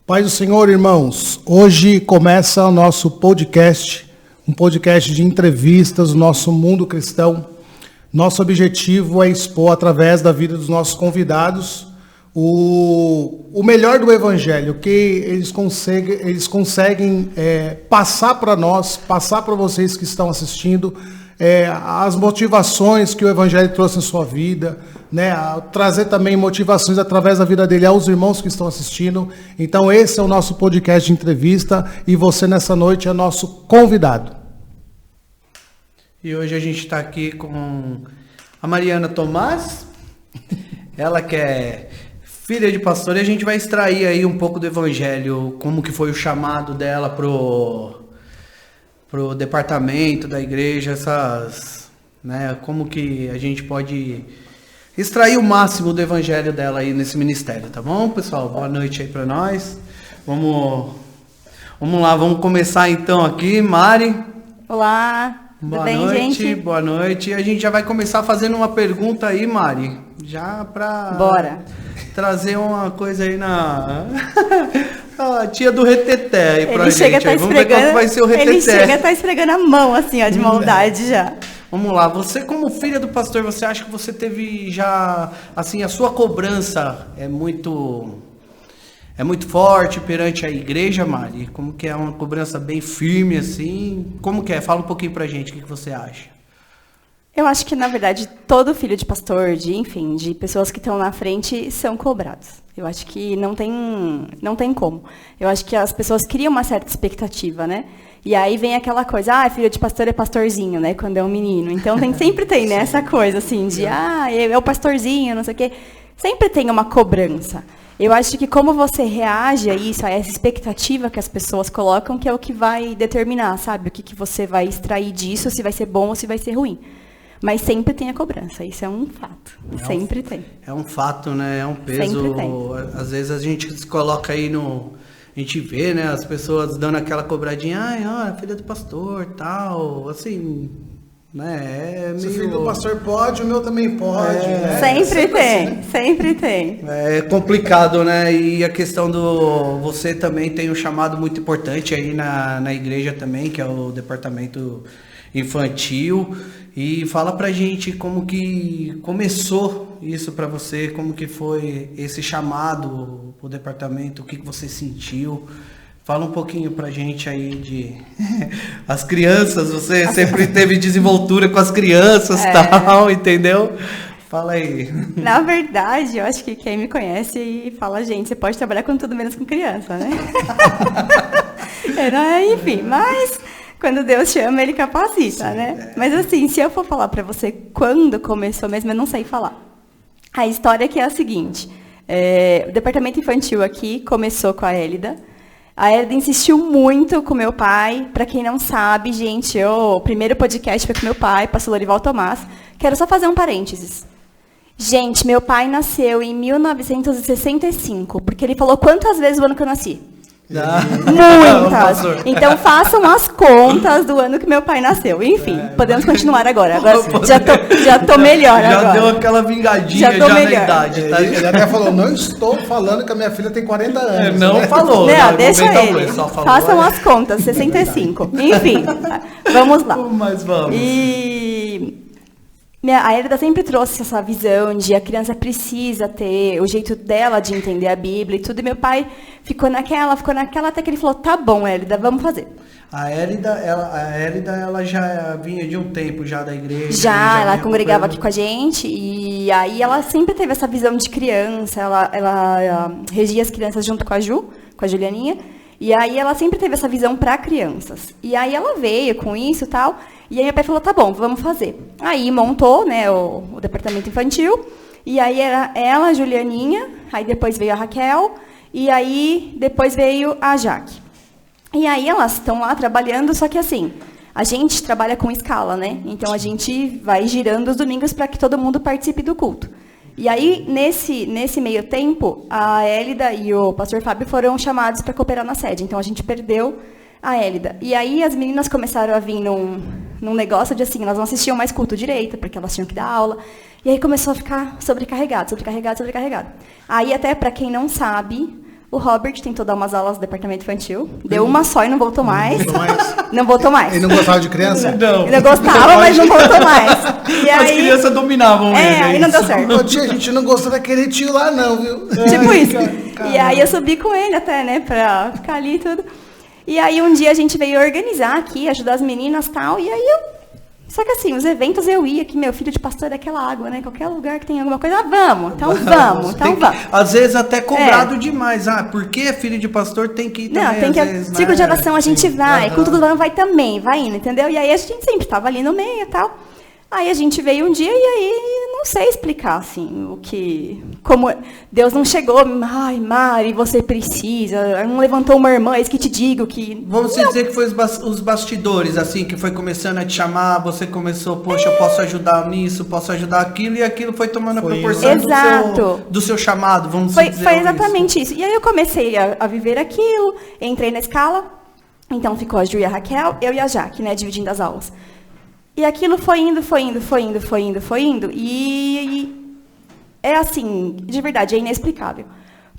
Paz do Senhor, irmãos. Hoje começa o nosso podcast, um podcast de entrevistas do nosso mundo cristão. Nosso objetivo é expor, através da vida dos nossos convidados, o melhor do Evangelho, que eles conseguem passar para nós, passar para vocês que estão assistindo, as motivações que o Evangelho trouxe na sua vida, né? Trazer também motivações através da vida dele aos irmãos que estão assistindo. Então esse é o nosso podcast de entrevista e você nessa noite é nosso convidado. E hoje a gente está aqui com a Mariana Tomás, ela que é filha de pastor, e a gente vai extrair aí um pouco do Evangelho, como que foi o chamado dela pro departamento da igreja, como que a gente pode extrair o máximo do Evangelho dela aí nesse ministério, tá bom, pessoal? Boa noite aí para nós. Vamos lá, vamos começar então aqui, Mari. Olá, tudo bem, gente? Boa noite. A gente já vai começar fazendo uma pergunta aí, Mari, já para Bora trazer uma coisa aí na a tia do reteté aí pra ele gente. Chega, tá Vamos ver como vai ser o reteté. Ele chega, tá esfregando a mão, assim, ó, de maldade já. Vamos lá, você como filha do pastor, você acha que você teve já, assim, a sua cobrança é muito forte perante a igreja, Mari? Como que é uma cobrança bem firme, assim? Como que é? Fala um pouquinho pra gente, o que você acha? Eu acho que, na verdade, todo filho de pastor, de pessoas que estão na frente, são cobrados. Eu acho que não tem como. Eu acho que as pessoas criam uma certa expectativa, né? E aí vem aquela coisa, filho de pastor é pastorzinho, né? Quando é um menino. Então sempre tem, né, essa coisa, assim, de, é o pastorzinho, não sei o quê. Sempre tem uma cobrança. Eu acho que como você reage a isso, a essa expectativa que as pessoas colocam, que é o que vai determinar, sabe? O que você vai extrair disso, se vai ser bom ou se vai ser ruim. Mas sempre tem a cobrança, isso é um fato. Sempre tem. É um fato, né? É um peso. Sempre tem. Às vezes a gente se coloca aí a gente vê, né, as pessoas dando aquela cobradinha, filha do pastor, tal, assim, né, Se o filho do pastor pode, o meu também pode, né? Sempre tem. É complicado, né, e a questão você também tem um chamado muito importante aí na igreja também, que é o departamento infantil, e fala pra gente como que começou isso pra você, como que foi esse chamado pro departamento, o que você sentiu. Fala um pouquinho pra gente aí de as crianças, você sempre teve desenvoltura com as crianças e tal, entendeu? Fala aí. Na verdade, eu acho que quem me conhece e fala, gente, você pode trabalhar com tudo menos com criança, né? Enfim, mas quando Deus chama, Ele capacita, né? Mas assim, se eu for falar pra você quando começou mesmo, eu não sei falar. A história aqui é a seguinte, o departamento infantil aqui começou com a Hélida. A Hélida insistiu muito com meu pai. Pra quem não sabe, gente, o primeiro podcast foi com meu pai, pastor Lorival Tomás. Quero só fazer um parênteses. Gente, meu pai nasceu em 1965, porque ele falou quantas vezes o ano que eu nasci? Muitas. Então façam as contas do ano que meu pai nasceu. Enfim, podemos continuar agora. Já tô melhor agora. Já deu aquela vingadinha já na idade. Tá? Ele até falou, não estou falando que a minha filha tem 40 anos. Não né? falou. Não, deixa ele. Façam as contas, 65. Enfim, vamos lá. Mas vamos. A Hélida sempre trouxe essa visão de a criança precisa ter o jeito dela de entender a Bíblia e tudo. E meu pai ficou naquela, até que ele falou, tá bom, Hélida, vamos fazer. A Hélida, ela já vinha de um tempo já da igreja. Ela congregava aqui com a gente. E aí ela sempre teve essa visão de criança. Ela regia as crianças junto com a Julianinha. E aí ela sempre teve essa visão para crianças. E aí ela veio com isso e tal. E aí meu pai falou, tá bom, vamos fazer. Aí montou, né, o departamento infantil. E aí era ela, a Julianinha. Aí depois veio a Raquel. E aí depois veio a Jaque. E aí elas estão lá trabalhando, só que assim, a gente trabalha com escala, né? Então a gente vai girando os domingos para que todo mundo participe do culto. E aí, nesse meio tempo, a Hélida e o pastor Fábio foram chamados para cooperar na sede. Então a gente perdeu a Hélida. E aí as meninas começaram a vir num negócio de assim, elas não assistiam mais culto direito, porque elas tinham que dar aula. E aí começou a ficar sobrecarregado. Aí até para quem não sabe, O Robert tentou dar umas aulas no departamento infantil. Deu uma só e não voltou mais. Não voltou mais. Ele não gostava de criança? Não. Ele gostava, mas não voltou mais. E As aí, crianças dominavam ele. aí não deu certo. Ô, tia, a gente não gostou daquele tio lá, não, viu? Tipo isso. E aí eu subi com ele até, né, pra ficar ali e tudo. E aí um dia a gente veio organizar aqui, ajudar as meninas e tal. E aí eu... Só que assim, os eventos eu ia, que meu filho de pastor é aquela água, né? Qualquer lugar que tem alguma coisa, vamos. Às vezes até cobrado demais. Porque é filho de pastor, tem que ir também. Não, tem que... Vezes, ciclo de oração a gente vai, com tudo vai também, vai indo, entendeu? E aí a gente sempre tava ali no meio e tal. Aí a gente veio um dia e aí não sei explicar, assim, o que... Como Deus não chegou, ai, Mari, você precisa, não levantou uma irmã, eis que te digo que... Vamos dizer que foi os bastidores, assim, que foi começando a te chamar, você começou, poxa, eu posso ajudar nisso, posso ajudar aquilo, e aquilo foi tomando a proporção do seu chamado, vamos dizer. Foi exatamente isso. E aí eu comecei a viver aquilo, entrei na escala, então ficou a Ju e a Raquel, eu e a Jaque, né, dividindo as aulas. E aquilo foi indo, e é assim, de verdade, é inexplicável.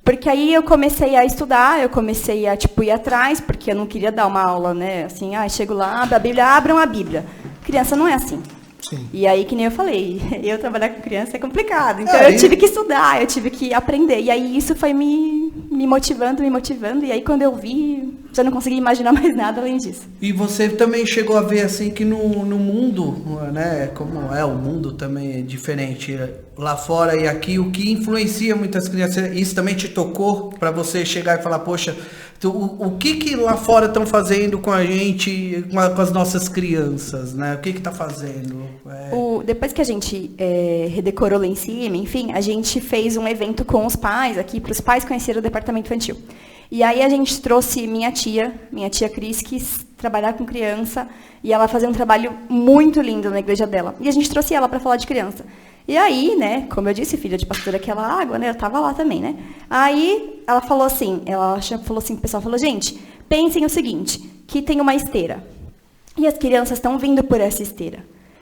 Porque aí eu comecei a estudar, eu comecei a, ir atrás, porque eu não queria dar uma aula, né, assim, chego lá, abro a Bíblia, abram a Bíblia. Criança não é assim. Sim. E aí, que nem eu falei, eu trabalhar com criança é complicado. Então, eu tive que estudar, eu tive que aprender. E aí, isso foi me motivando. E aí, quando eu vi, já não consegui imaginar mais nada além disso. E você também chegou a ver, assim, que no mundo, né, como é o mundo também é diferente lá fora e aqui, o que influencia muitas crianças, isso também te tocou para você chegar e falar, poxa, o que lá fora estão fazendo com a gente, com as nossas crianças, né? O que está fazendo? Depois que a gente redecorou lá em cima, enfim, a gente fez um evento com os pais aqui, para os pais conhecerem o departamento infantil. E aí a gente trouxe minha tia Cris, que trabalhar com criança, e ela fazia um trabalho muito lindo na igreja dela. E a gente trouxe ela para falar de criança. E aí, né, como eu disse, filha de pastor aquela água, né, eu tava lá também, né. Aí ela falou assim, o pessoal falou, gente, pensem o seguinte, que tem uma esteira, e as crianças estão vindo por essa esteira.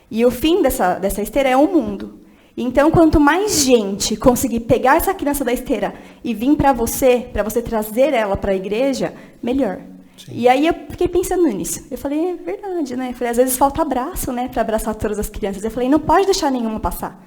E o fim dessa esteira é o mundo. Então, quanto mais gente conseguir pegar essa criança da esteira e vir para você trazer ela para a igreja, melhor. Sim. E aí eu fiquei pensando nisso. Eu falei, é verdade, né? Eu falei, às vezes falta abraço, né, para abraçar todas as crianças. Eu falei, não pode deixar nenhuma passar.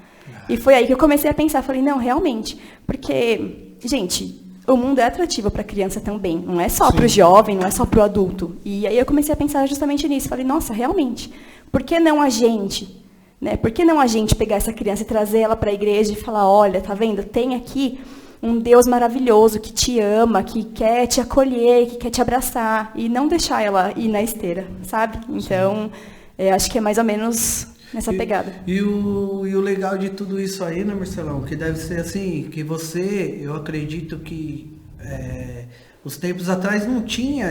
E foi aí que eu comecei a pensar. Eu falei, não, realmente, porque, gente, o mundo é atrativo para a criança também. Não é só para o jovem, não é só para o adulto. E aí eu comecei a pensar justamente nisso. Falei, nossa, realmente, por que não a gente? Né? Por que não a gente pegar essa criança e trazer ela para a igreja e falar, olha, tá vendo? Tem aqui um Deus maravilhoso que te ama, que quer te acolher, que quer te abraçar, e não deixar ela ir na esteira, sabe? Então, acho que é mais ou menos nessa pegada. E o legal de tudo isso aí, né, Marcelão? Que deve ser assim, que você, eu acredito que os tempos atrás não tinha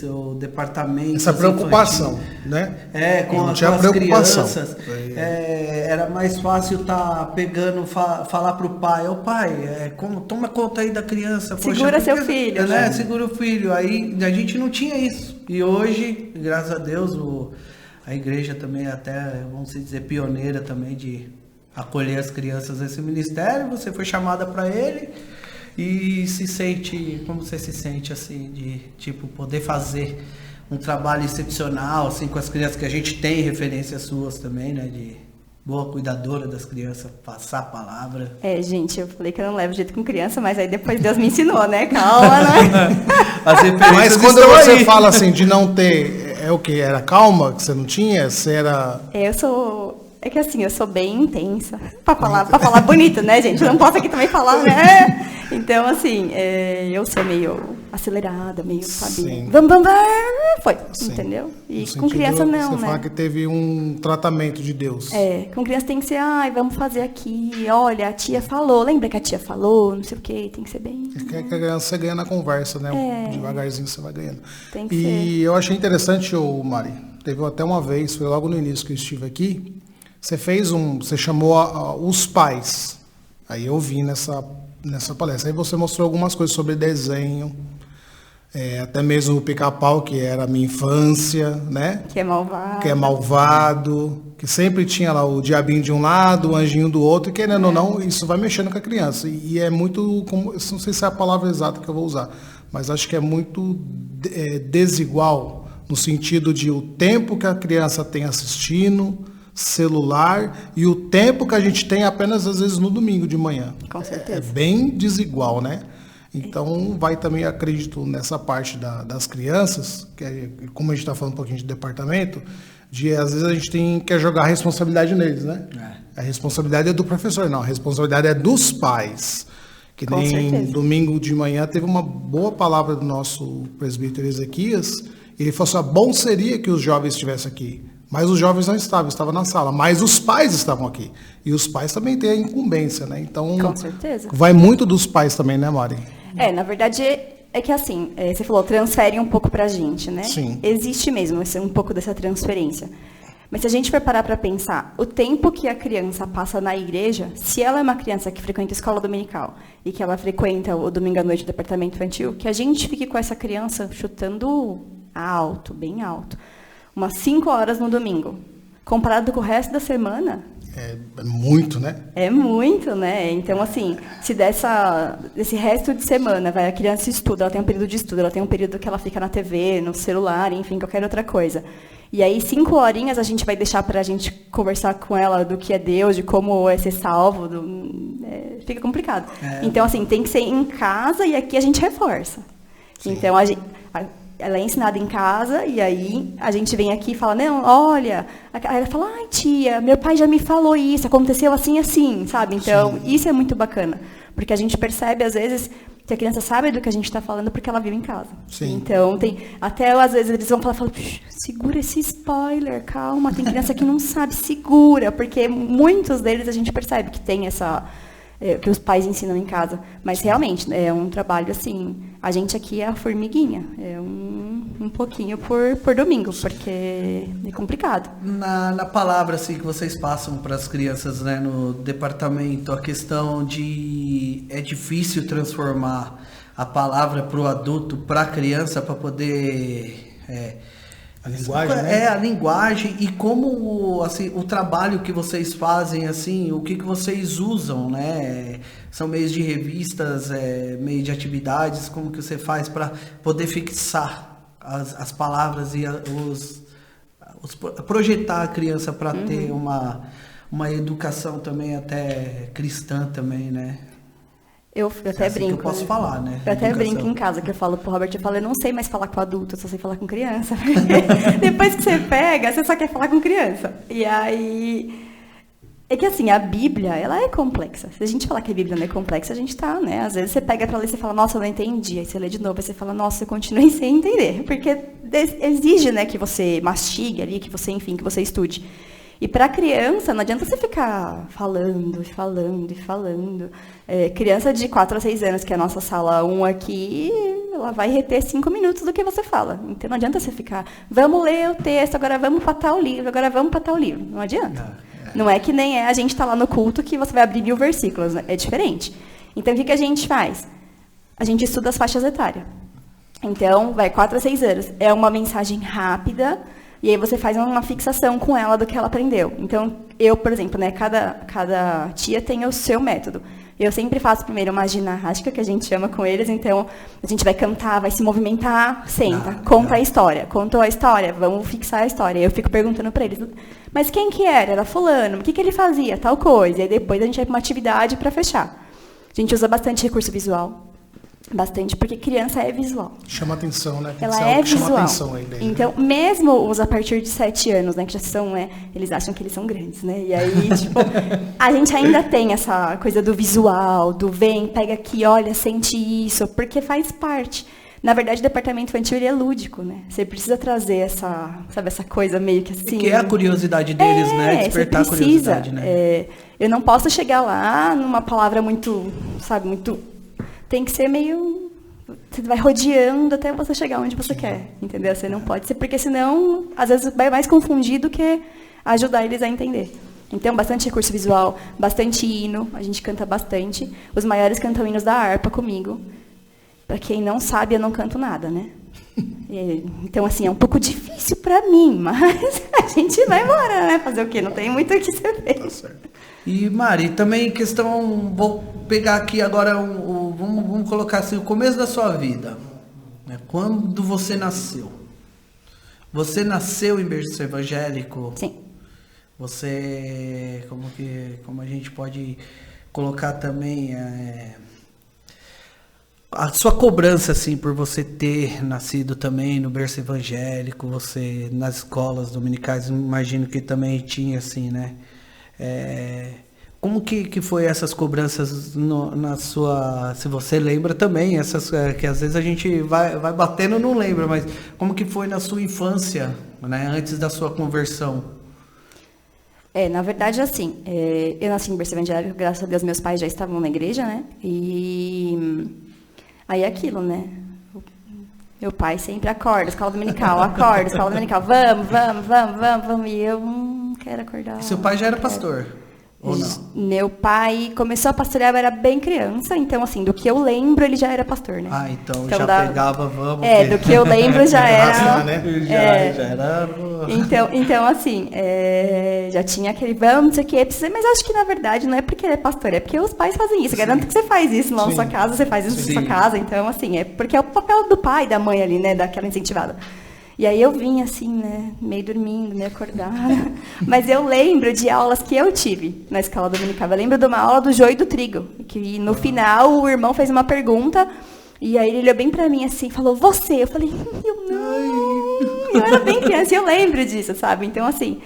o departamento... Essa preocupação, né? Com as crianças. Era mais fácil pegando, falar pro pai, pai, toma conta aí da criança. Segura seu filho. Né? Segura o filho. Aí a gente não tinha isso. E hoje, graças a Deus, a igreja também até, vamos dizer, pioneira também de acolher as crianças nesse ministério. Você foi chamada para ele... E como você se sente, assim, de, poder fazer um trabalho excepcional, assim, com as crianças, que a gente tem referências suas também, né, de boa cuidadora das crianças, passar a palavra. Gente, eu falei que eu não levo jeito com criança, mas aí depois Deus me ensinou, né, calma, né? As referências mas quando você fala, assim, de não ter, o quê? Era calma que você não tinha? Você era... É que assim, eu sou bem intensa. Pra falar bonito, né, gente? Eu não posso aqui também falar, né? Então, assim, eu sou meio acelerada, meio, sabe? Sim. Vamos, foi, sim. Entendeu? E no com criança não, você né? fala que teve um tratamento de Deus. Com criança tem que ser, vamos fazer aqui, olha, a tia falou, lembra que a tia falou, não sei o quê, tem que ser bem... Que a criança você ganha na conversa, né? Devagarzinho você vai ganhando. Tem que ser. Eu achei interessante, Mari, teve até uma vez, foi logo no início que eu estive aqui, você chamou os pais, aí eu vi nessa palestra, aí você mostrou algumas coisas sobre desenho, até mesmo o Pica-Pau, que era a minha infância, né? Que é malvado. Que é malvado, que sempre tinha lá o diabinho de um lado, o anjinho do outro, e querendo ou não, isso vai mexendo com a criança. E é muito, não sei se é a palavra exata que eu vou usar, mas acho que é muito desigual, no sentido de o tempo que a criança tem assistindo celular e o tempo que a gente tem apenas às vezes no domingo de manhã. Com certeza. É bem desigual, né? Então, vai também, acredito, nessa parte das crianças, que como a gente está falando um pouquinho de departamento, de às vezes a gente quer jogar a responsabilidade neles, né? A responsabilidade é do professor, não, a responsabilidade é dos pais. Que Com nem certeza. domingo de manhã teve uma boa palavra do nosso presbítero Ezequias, ele falou assim, bom seria que os jovens estivessem aqui. Mas os jovens não estavam na sala, mas os pais estavam aqui. E os pais também têm a incumbência, né? Então, Com certeza. vai muito dos pais também, né, Mari? Na verdade, é que assim, você falou, transfere um pouco pra gente, né? Sim. Existe mesmo um pouco dessa transferência. Mas se a gente for parar para pensar, o tempo que a criança passa na igreja, se ela é uma criança que frequenta a escola dominical e que ela frequenta o domingo à noite o departamento infantil, que a gente fique com essa criança chutando alto, bem alto, umas 5 horas no domingo, comparado com o resto da semana... É muito, né? É muito, né? Então, assim, se desse resto de semana, a criança estuda, ela tem um período de estudo, ela tem um período que ela fica na TV, no celular, enfim, qualquer outra coisa. E aí, 5 horinhas a gente vai deixar pra gente conversar com ela do que é Deus, de como é ser salvo, fica complicado. Então, assim, tem que ser em casa e aqui a gente reforça. Sim. Então, ela é ensinada em casa, e aí a gente vem aqui e fala, não, olha... Aí ela fala, ai, tia, meu pai já me falou isso, aconteceu assim, assim, sabe? Então, sim, isso é muito bacana. Porque a gente percebe, às vezes, que a criança sabe do que a gente está falando porque ela vive em casa. Sim. Então, até às vezes eles vão falar, segura esse spoiler, calma, tem criança que não sabe, segura. Porque muitos deles a gente percebe que tem essa... que os pais ensinam em casa. Mas, realmente, é um trabalho, assim... A gente aqui é a formiguinha. É um pouquinho por domingo, porque é complicado. Na palavra, assim, que vocês passam para as crianças, né, no departamento, a questão de... É difícil transformar a palavra para o adulto, para a criança, para poder... A linguagem, né? A linguagem e como, assim, o trabalho que vocês fazem, assim, o que vocês usam, né? São meios de revistas, meio de atividades, como que você faz para poder fixar as palavras e projetar a criança para ter uma educação também até cristã também, né? Eu até assim brinco. Que eu posso falar, né? Eu até brinco em casa, que eu falo pro Robert, eu não sei mais falar com adulto, eu só sei falar com criança. Depois que você pega, você só quer falar com criança. E aí... É que assim, a Bíblia, ela é complexa. Se a gente falar que a Bíblia não é complexa, a gente tá, né? Às vezes você pega pra ler e você fala, nossa, eu não entendi. Aí você lê de novo, aí você fala, nossa, eu continuei sem entender. Porque exige, né, que você mastigue ali, que você, enfim, que você estude. E para criança, não adianta você ficar falando. Criança de 4 a 6 anos, que é a nossa sala 1 aqui, ela vai reter 5 minutos do que você fala. Então não adianta você ficar, vamos ler o texto, agora vamos para tal livro, agora vamos para tal livro. Não adianta. Não é que nem a gente tá lá no culto que você vai abrir 1000 versículos, né? É diferente. Então o que a gente faz? A gente estuda as faixas etárias. Então, 4 a 6 anos. É uma mensagem rápida. E aí você faz uma fixação com ela do que ela aprendeu. Então, eu, por exemplo, né, cada tia tem o seu método. Eu sempre faço primeiro uma ginástica, que a gente chama com eles. Então, a gente vai cantar, vai se movimentar, senta, conta a história. Contou a história, vamos fixar a história. Eu fico perguntando para eles, mas quem que era? Era fulano, o que ele fazia? Tal coisa. E aí depois a gente vai para uma atividade para fechar. A gente usa bastante recurso visual. Bastante, porque criança é visual. Chama atenção, né? Ela é visual. Chama atenção aí dele, então, né? mesmo os a partir de 7 anos, né, que já são, eles acham que eles são grandes, né? E aí, tipo, a gente ainda tem essa coisa do visual, do vem, pega aqui, olha, sente isso, porque faz parte. Na verdade, o departamento infantil ele é lúdico, né? Você precisa trazer essa coisa meio que assim... Que é a curiosidade deles, né? Despertar a curiosidade, né? Eu não posso chegar lá numa palavra muito, tem que ser meio... Você vai rodeando até você chegar onde você quer, entendeu? Você não pode ser, porque senão, às vezes, vai mais confundir do que ajudar eles a entender. Então, bastante recurso visual, bastante hino, a gente canta bastante. Os maiores cantam hinos da harpa comigo. Para quem não sabe, eu não canto nada, né? Então, assim, é um pouco difícil para mim, mas a gente vai embora, né? Fazer o quê? Não tem muito o que ser feito. Tá certo. E Mari, também questão, vou pegar aqui agora, vamos colocar assim, o começo da sua vida. Né? Quando você nasceu? Você nasceu em berço evangélico? Sim. Você, como a gente pode colocar também, a sua cobrança, assim, por você ter nascido também no berço evangélico, você, nas escolas dominicais, imagino que também tinha, assim, né? Como que foi essas cobranças na sua... Se você lembra também, essas que às vezes a gente vai batendo e não lembra, mas como que foi na sua infância, né? Antes da sua conversão? Na verdade, assim, eu nasci em berço evangélico, graças a Deus meus pais já estavam na igreja, né? E aí é aquilo, né? Meu pai sempre acorda, escola dominical, vamos, e eu não quero acordar. E seu pai já era pastor? Ou não? Meu pai começou a pastorear, eu era bem criança, então, assim, do que eu lembro, ele já era pastor, né? Então já pegava, vamos. Do que eu lembro, já era. Né? Já era. Então, assim, já tinha aquele vamos, não sei o que, mas acho que, na verdade, não é porque ele é pastor, é porque os pais fazem isso. Garanto que você faz isso lá na sua casa, você faz isso na sua casa, então, assim, é porque é o papel do pai, da mãe ali, né, daquela incentivada. E aí eu vim assim, né, meio dormindo, meio acordada. Mas eu lembro de aulas que eu tive na escola dominical. Eu lembro de uma aula do joio e do trigo, que no final o irmão fez uma pergunta, e aí ele olhou bem pra mim assim, falou, você? Eu falei, eu não. Eu era bem criança e eu lembro disso, sabe? Então, assim,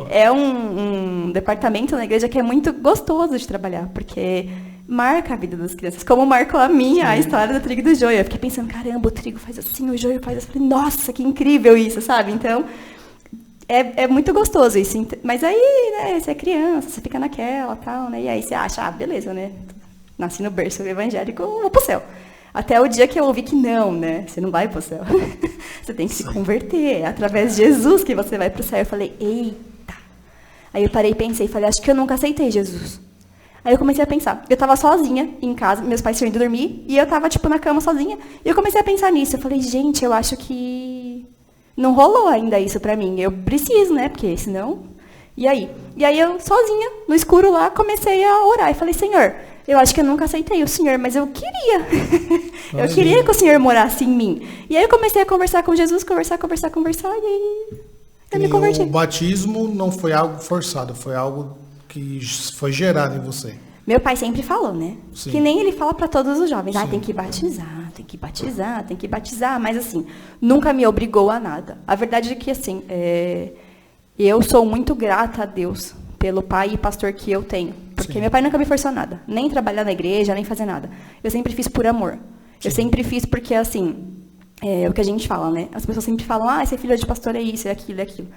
é um departamento na igreja que é muito gostoso de trabalhar, porque marca a vida das crianças, como marcou a minha, a história do trigo e do joio. Eu fiquei pensando, caramba, o trigo faz assim, o joio faz assim. Eu falei, nossa, que incrível isso, sabe? Então, é muito gostoso isso. Mas aí, né, você é criança, você fica naquela, tal, né? E aí você acha, beleza, né? Nasci no berço evangélico, vou pro céu. Até o dia que eu ouvi que não, né? Você não vai pro céu. Você tem que se converter. É através de Jesus que você vai pro céu. Eu falei, eita. Aí eu parei e pensei, falei, acho que eu nunca aceitei Jesus. Aí eu comecei a pensar, eu tava sozinha em casa, meus pais tinham ido dormir, e eu tava, tipo, na cama sozinha, e eu comecei a pensar nisso. Eu falei, gente, eu acho que não rolou ainda isso pra mim. Eu preciso, né, porque senão... E aí eu, sozinha, no escuro lá, comecei a orar. E falei, Senhor, eu acho que eu nunca aceitei o Senhor, mas eu queria. Eu queria que o Senhor morasse em mim. E aí eu comecei a conversar com Jesus, conversar, e aí eu me converti. O batismo não foi algo forçado, foi algo que foi gerado em você. Meu pai sempre falou, né? Sim. Que nem ele fala para todos os jovens. Tem que batizar. Mas, assim, nunca me obrigou a nada. A verdade é que, assim, eu sou muito grata a Deus pelo pai e pastor que eu tenho. Porque Sim. Meu pai nunca me forçou nada. Nem trabalhar na igreja, nem fazer nada. Eu sempre fiz por amor. Sim. Eu sempre fiz porque, assim, o que a gente fala, né? As pessoas sempre falam, ser filho de pastor é isso, é aquilo, é aquilo.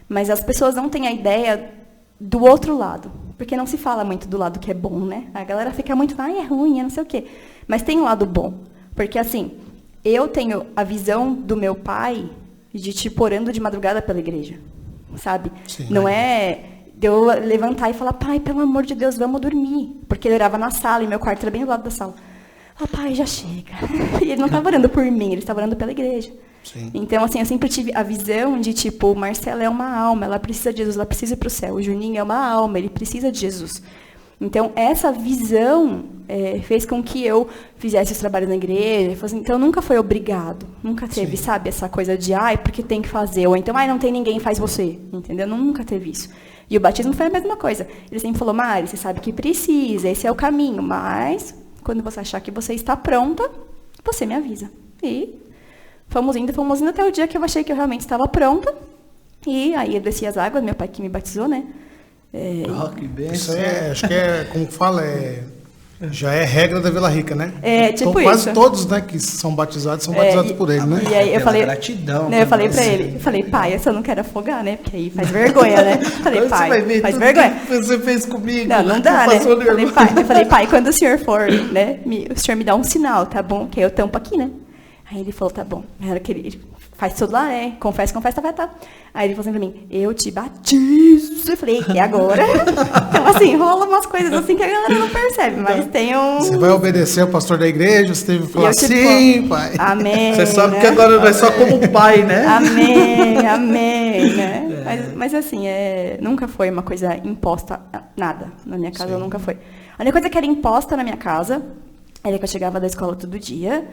Mas as pessoas não têm a ideia do outro lado, porque não se fala muito do lado que é bom, né? A galera fica muito, é ruim, é não sei o quê. Mas tem um lado bom, porque assim, eu tenho a visão do meu pai de tipo orando de madrugada pela igreja, sabe? Sim, não é de eu levantar e falar, pai, pelo amor de Deus, vamos dormir, porque ele orava na sala e meu quarto era bem do lado da sala. Pai, já chega. E ele não estava orando por mim, ele estava orando pela igreja. Sim. Então, assim, eu sempre tive a visão de, tipo, Marcela é uma alma, ela precisa de Jesus, ela precisa ir para o céu. O Juninho é uma alma, ele precisa de Jesus. Então, essa visão fez com que eu fizesse os trabalhos na igreja. Então, nunca foi obrigado. Nunca teve, Sim. sabe, essa coisa de, porque tem que fazer. Ou então, não tem ninguém, faz você. Entendeu? Nunca teve isso. E o batismo foi a mesma coisa. Ele sempre falou, Mari, você sabe que precisa, esse é o caminho. Mas, quando você achar que você está pronta, você me avisa. E fomos indo até o dia que eu achei que eu realmente estava pronta. E aí eu desci as águas, meu pai que me batizou, né? Que bem. Isso acho que como fala, já é regra da Vila Rica, né? Tipo então, quase isso. Todos, né, que são batizados por ele, né? E aí eu falei, gratidão. Né, eu falei pra ele, pai, eu só não quero afogar, né? Porque aí faz vergonha, né? Falei, pai, faz vergonha. Que você fez comigo. Não dá, né? Eu falei, pai, quando o senhor for, né? O senhor me dá um sinal, tá bom? Que aí eu tampo aqui, né? Aí ele falou, tá bom. Na hora que ele faz tudo lá, né? Confessa, tá. Aí ele falou assim pra mim, eu te batizo. Eu falei, e agora? Então, assim, rola umas coisas assim que a galera não percebe, mas tem um... Você vai obedecer ao pastor da igreja, você teve que falar, tipo, sim, pai. Amém. Você sabe né? que agora vai só como pai, né? Amém, né? Mas assim, nunca foi uma coisa imposta, nada. Na minha casa nunca foi. A única coisa que era imposta na minha casa era que eu chegava da escola todo dia,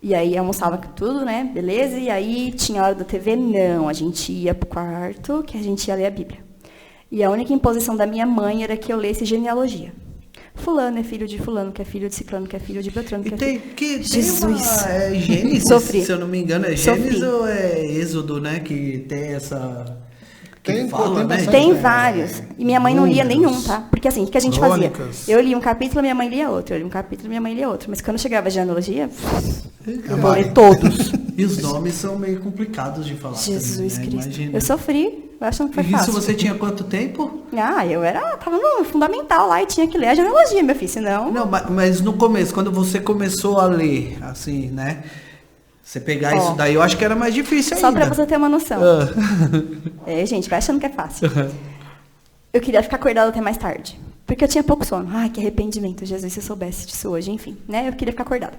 e aí almoçava tudo, né? Beleza? E aí tinha a hora da TV? Não, a gente ia pro quarto, que a gente ia ler a Bíblia. E a única imposição da minha mãe era que eu lesse genealogia. Fulano é filho de fulano, que é filho de ciclano, que é filho de Beltrano, que é filho... Jesus. É Gênesis, Sofri. se eu não me engano, é Gênesis ou é Êxodo, né? Que tem essa... Tem né? Tem vários. E minha mãe não lia nenhum, tá? Porque assim, o que a gente fazia? Eu lia um capítulo, minha mãe lia outro. Eu lia um capítulo, minha mãe lia outro. Mas quando chegava a genealogia, eu vou ler todos. E os nomes são meio complicados de falar. Jesus também, né? Cristo. Imagina. Eu sofri, eu achando que foi E fácil. isso você tinha quanto tempo? Tava no fundamental lá e tinha que ler a genealogia, meu filho, senão... Não, mas no começo, quando você começou a ler, assim, né? Você pegar isso daí, eu acho que era mais difícil ainda. Só pra você ter uma noção. Gente, vai achando que é fácil. Eu queria ficar acordada até mais tarde. Porque eu tinha pouco sono. Ai, que arrependimento, Jesus, se eu soubesse disso hoje, enfim. Né? Eu queria ficar acordada.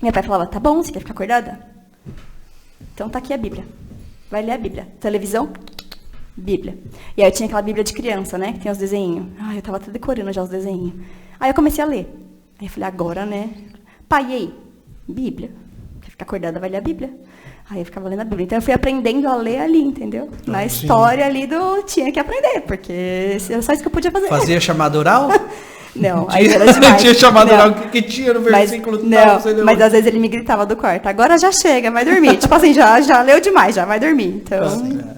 Meu pai falava, tá bom, você quer ficar acordada? Então tá aqui a Bíblia. Vai ler a Bíblia. Televisão? Bíblia. E aí eu tinha aquela Bíblia de criança, né? Que tem os desenhinhos. Ai, eu tava até decorando já os desenhinhos. Aí eu comecei a ler. Aí eu falei, agora, né? Pai, e aí? Bíblia. Quer ficar acordada, vai ler a Bíblia. Aí eu ficava lendo a Bíblia. Então eu fui aprendendo a ler ali, entendeu? Na história ali tinha que aprender, porque era só isso que eu podia fazer. Fazia chamada oral? Não, aí era demais. Tinha chamada oral, o que tinha no versículo tal? Não, mas às vezes ele me gritava do quarto, agora já chega, vai dormir. Tipo assim, já leu demais, já vai dormir. Então,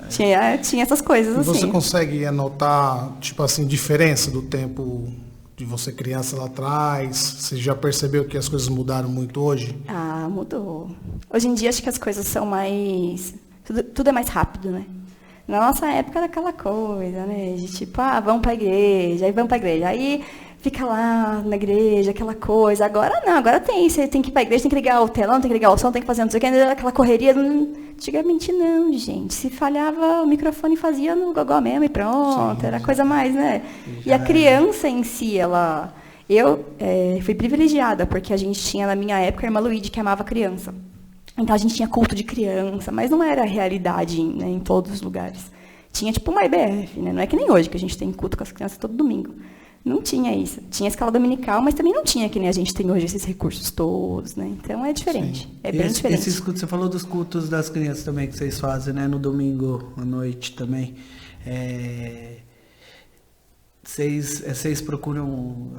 tinha essas coisas assim. Você consegue anotar, tipo assim, diferença do tempo de você criança lá atrás? Você já percebeu que as coisas mudaram muito hoje? Ah, mudou. Hoje em dia acho que as coisas são mais... Tudo é mais rápido, né? Na nossa época era aquela coisa, né? De tipo, vamos pra igreja, aí fica lá na igreja, aquela coisa. Agora não, agora você tem que ir pra igreja, tem que ligar o telão, tem que ligar o som, tem que fazer não sei o que, aquela correria. Antigamente não, gente. Se falhava, o microfone fazia no gogó mesmo e pronto. Era coisa mais, né? E a criança em si, eu fui privilegiada, porque a gente tinha, na minha época, a irmã Luíde, que amava criança. Então a gente tinha culto de criança, mas não era a realidade, né, em todos os lugares. Tinha tipo uma IBF, né? Não é que nem hoje, que a gente tem culto com as crianças todo domingo. Não tinha isso. Tinha escala dominical, mas também não tinha que nem a gente tem hoje esses recursos todos, né? Então é diferente. Sim. É bem diferente. Esses cultos, você falou dos cultos das crianças também que vocês fazem, né? No domingo à noite também. Vocês procuram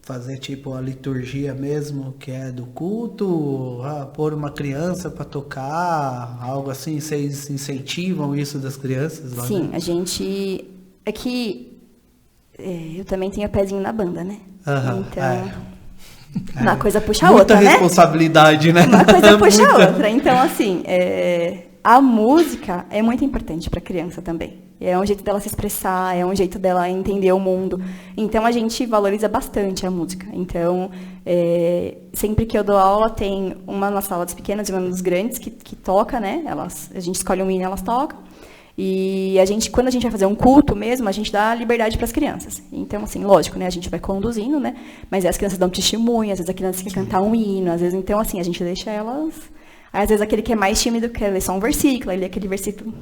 fazer tipo a liturgia mesmo, que é do culto, pôr uma criança para tocar, algo assim? Vocês incentivam isso das crianças? Lá, sim, né? A gente... É que eu também tenho pezinho na banda, né? Então, uma coisa puxa a outra, né? Muita responsabilidade, né? Uma coisa puxa a outra. Então, assim, a música é muito importante para a criança também. É um jeito dela se expressar, é um jeito dela entender o mundo. Então, a gente valoriza bastante a música. Então, sempre que eu dou aula, tem uma nas salas pequenas e uma nas grandes que toca, né? A gente escolhe um hino e elas tocam. E quando a gente vai fazer um culto mesmo, a gente dá liberdade para as crianças. Então, assim, lógico, né? A gente vai conduzindo, né? Mas as crianças dão testemunho, às vezes a criança quer cantar um hino, às vezes, então, assim, a gente deixa elas... Aí, às vezes, aquele que é mais tímido quer ler só um versículo, aí lê aquele versículo...